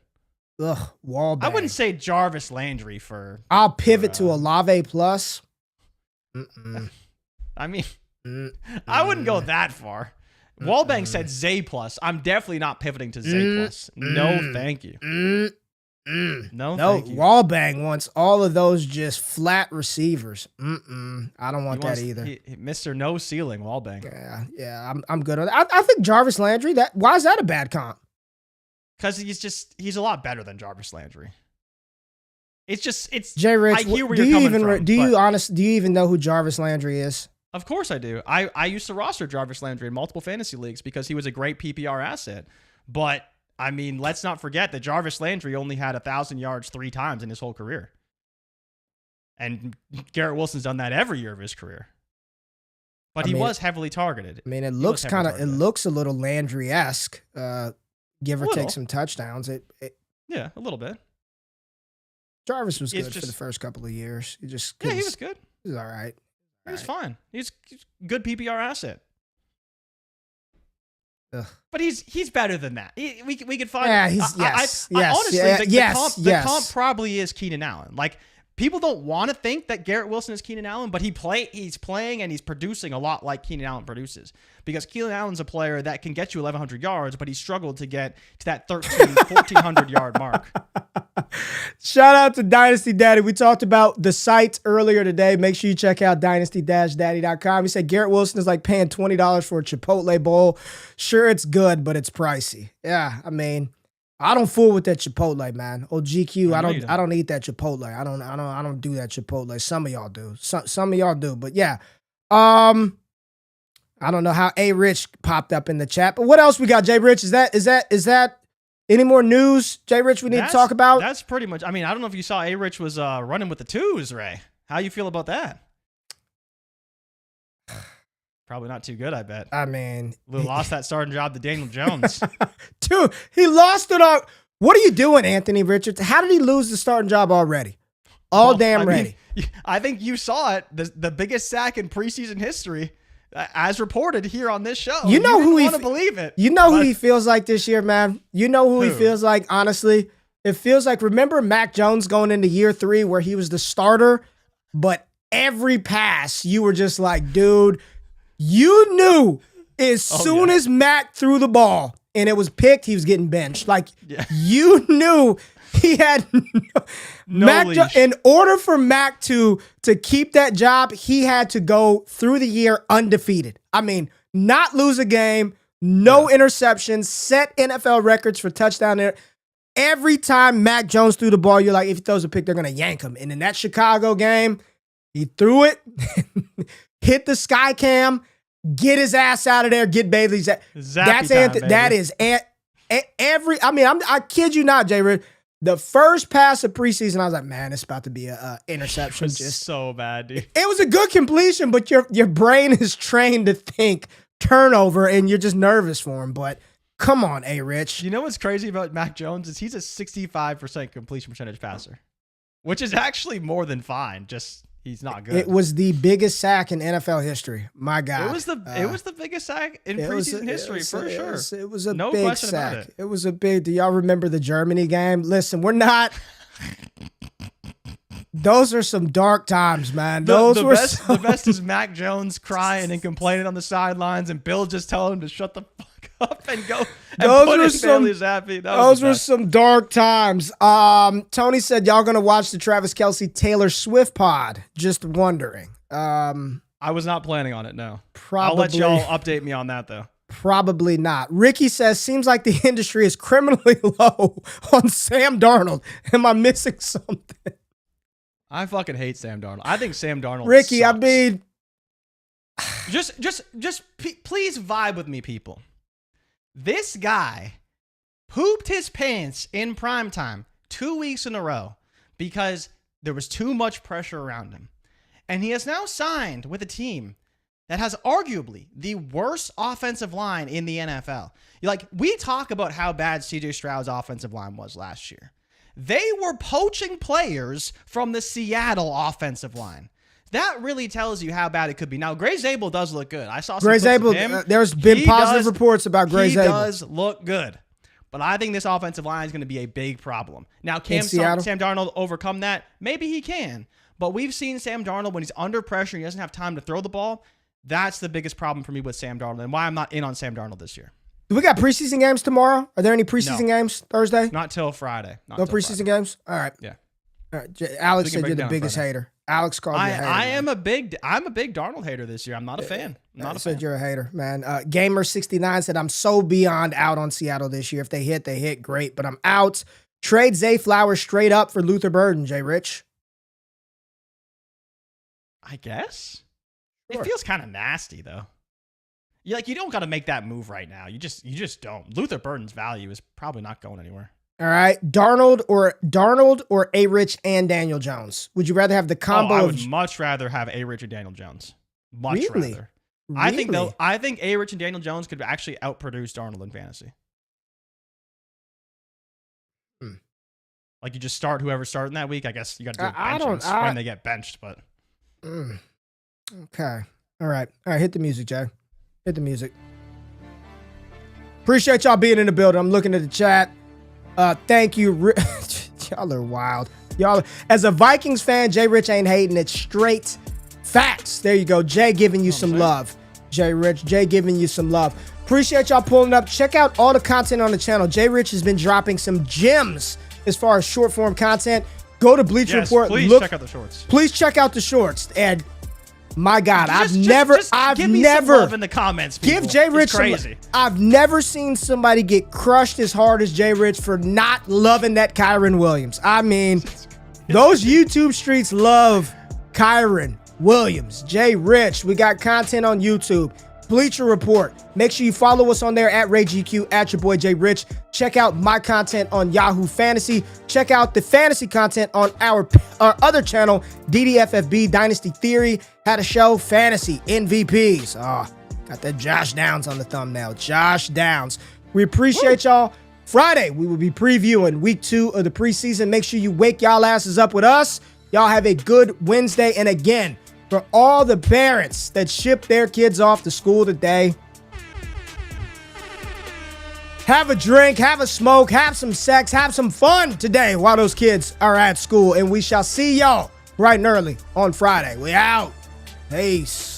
Speaker 1: Wall bang.
Speaker 3: I wouldn't say Jarvis Landry for...
Speaker 1: I'll pivot to Olave plus.
Speaker 3: I mean, I wouldn't go that far. Wallbang said Zay plus. I'm definitely not pivoting to Zay plus. No, thank you. No, thank you.
Speaker 1: Wallbang wants all of those just flat receivers. I don't want that either.
Speaker 3: Mr. No Ceiling, Wallbang.
Speaker 1: Yeah, I'm good on that. I think Jarvis Landry. Why is that a bad comp?
Speaker 3: Because he's a lot better than Jarvis Landry. It's
Speaker 1: Jay Rich.
Speaker 3: I hear where you're coming from.
Speaker 1: Do you even know who Jarvis Landry is?
Speaker 3: Of course I do. I used to roster Jarvis Landry in multiple fantasy leagues because he was a great PPR asset. But I mean, let's not forget that Jarvis Landry only had 1,000 yards 3 times in his whole career, and Garrett Wilson's done that every year of his career. But he was heavily targeted.
Speaker 1: I mean, it looks a little Landry-esque, give or take some touchdowns.
Speaker 3: Yeah, a little bit.
Speaker 1: Jarvis was good for the first couple of years. He was
Speaker 3: good.
Speaker 1: He was all right.
Speaker 3: He was fine. He's a good PPR asset.
Speaker 1: Ugh.
Speaker 3: But he's better than that. We could find.
Speaker 1: Yeah,
Speaker 3: honestly, the comp probably is Keenan Allen. Like, people don't want to think that Garrett Wilson is Keenan Allen, but he's playing and he's producing a lot like Keenan Allen produces. Because Keenan Allen's a player that can get you 1,100 yards, but he struggled to get to that 1,400 yard mark.
Speaker 1: Shout out to Dynasty Daddy. We talked about the site earlier today. Make sure you check out dynasty-daddy.com. He said Garrett Wilson is like paying $20 for a Chipotle bowl. Sure, it's good, but it's pricey. Yeah, I mean, I don't fool with that Chipotle, man. Oh, GQ, I don't eat that Chipotle. I don't do that Chipotle. Some of y'all do. Some of y'all do. But yeah, I don't know how A Rich popped up in the chat. But what else we got, Jay Rich? Is that any more news, Jay Rich, we need to talk about?
Speaker 3: That's pretty much. I mean, I don't know if you saw A Rich was running with the twos, Ray. How you feel about that? Probably not too good, I bet.
Speaker 1: I mean,
Speaker 3: lost that starting job to Daniel Jones.
Speaker 1: Dude, he lost it all. What are you doing, Anthony Richards? How did he lose the starting job already? Ready.
Speaker 3: I think you saw it. The biggest sack in preseason history, as reported here on this show.
Speaker 1: You know who he
Speaker 3: want to believe it.
Speaker 1: You know who he feels like this year, man. You know who he feels like. Honestly, it feels like. Remember Mac Jones going into year 3 where he was the starter, but every pass you were just like, dude. You knew as soon as Mac threw the ball and it was picked, he was getting benched. Like, you knew he had no Mac leash. In order for Mac to keep that job, he had to go through the year undefeated. I mean, not lose a game, no interceptions, set NFL records for touchdown there. Every time Mac Jones threw the ball, you're like, if he throws a pick, they're going to yank him. And in that Chicago game, he threw it, hit the sky cam, get his ass out of there, get Bailey's. That's Anthony. That is every. I mean, I kid you not, Jay Rid. The first pass of preseason, I was like, man, it's about to be a interception.
Speaker 3: Just so bad, dude.
Speaker 1: It was a good completion, but your brain is trained to think turnover, and you're just nervous for him. But come on, A-Rich.
Speaker 3: You know what's crazy about Mac Jones is he's a 65% completion percentage passer, which is actually more than fine. Just he's not good.
Speaker 1: It was the biggest sack in NFL history. My God.
Speaker 3: It was the biggest sack in preseason history for sure.
Speaker 1: It was a big sack. It was a big. Do y'all remember the Germany game? Listen, we're not Those are some dark times, man.
Speaker 3: The best is Mac Jones crying and complaining on the sidelines, and Bill just telling him to shut the fuck up and go. And Bailey's happy.
Speaker 1: Those were some dark times. Tony said y'all gonna watch the Travis Kelce Taylor Swift pod. Just wondering.
Speaker 3: I was not planning on it. No.
Speaker 1: Probably.
Speaker 3: I'll let y'all update me on that though.
Speaker 1: Probably not. Ricky says, seems like the industry is criminally low on Sam Darnold. Am I missing something?
Speaker 3: I fucking hate Sam Darnold. I think Sam Darnold
Speaker 1: Ricky,
Speaker 3: sucks.
Speaker 1: I mean...
Speaker 3: please vibe with me, people. This guy pooped his pants in primetime 2 weeks in a row because there was too much pressure around him. And he has now signed with a team that has arguably the worst offensive line in the NFL. Like, we talk about how bad CJ Stroud's offensive line was last year. They were poaching players from the Seattle offensive line. That really tells you how bad it could be. Now, Gray Zabel does look good. I saw some
Speaker 1: Gray
Speaker 3: clips
Speaker 1: Zabel,
Speaker 3: of him.
Speaker 1: There's been positive reports about Gray Zabel.
Speaker 3: He does look good. But I think this offensive line is going to be a big problem. Now, can Sam Darnold overcome that? Maybe he can. But we've seen Sam Darnold when he's under pressure and he doesn't have time to throw the ball. That's the biggest problem for me with Sam Darnold and why I'm not in on Sam Darnold this year.
Speaker 1: Do we got preseason games tomorrow? Are there any preseason games Thursday?
Speaker 3: Not till Friday.
Speaker 1: No preseason games? All right.
Speaker 3: Yeah.
Speaker 1: All right. Alex said you're the biggest hater. Alex called you a hater.
Speaker 3: I'm a big Darnold hater this year. I'm not a fan.
Speaker 1: Said you're a hater, man. Gamer69 said, I'm so beyond out on Seattle this year. If they hit, they hit. Great, but I'm out. Trade Zay Flowers straight up for Luther Burden, Jay Rich.
Speaker 3: I guess.
Speaker 1: Sure.
Speaker 3: It feels kind of nasty, though. You don't got to make that move right now. You just don't. Luther Burden's value is probably not going anywhere.
Speaker 1: All right, Darnold or A-Rich and Daniel Jones. Would you rather have the combo?
Speaker 3: I would much rather have A-Rich and Daniel Jones. Much rather.
Speaker 1: Really?
Speaker 3: I think A-Rich and Daniel Jones could actually outproduce Darnold in fantasy. Like, you just start whoever starting that week. I guess you got to do benches when they get benched, but.
Speaker 1: Okay. All right. Hit the music, Jay. Hit the music. Appreciate y'all being in the building. I'm looking at the chat. Thank you. Y'all are wild. As a Vikings fan, Jay Rich ain't hating. It's straight facts. There you go. Jay giving you some love. Jay Rich. Jay giving you some love. Appreciate y'all pulling up. Check out all the content on the channel. Jay Rich has been dropping some gems as far as short form content. Go to Bleacher Report.
Speaker 3: Please check out the shorts.
Speaker 1: Please check out the shorts. And my God, I've
Speaker 3: give
Speaker 1: never
Speaker 3: me some love in the comments. People.
Speaker 1: Give Jay Rich
Speaker 3: crazy.
Speaker 1: I've never seen somebody get crushed as hard as Jay Rich for not loving that Kyren Williams. I mean, those YouTube streets love Kyren Williams. Jay Rich, we got content on YouTube. Bleacher Report. Make sure you follow us on there at RayGQ, at your boy Jay Rich. Check out my content on Yahoo Fantasy. Check out the fantasy content on our other channel, DDFFB Dynasty Theory. Had a show, Fantasy MVPs. Got that Josh Downs on the thumbnail. Josh Downs. We appreciate y'all. Friday, we will be previewing week 2 of the preseason. Make sure you wake y'all asses up with us. Y'all have a good Wednesday. And again, for all the parents that ship their kids off to school today, have a drink, have a smoke, have some sex, have some fun today while those kids are at school. And we shall see y'all bright and early on Friday. We out. Peace.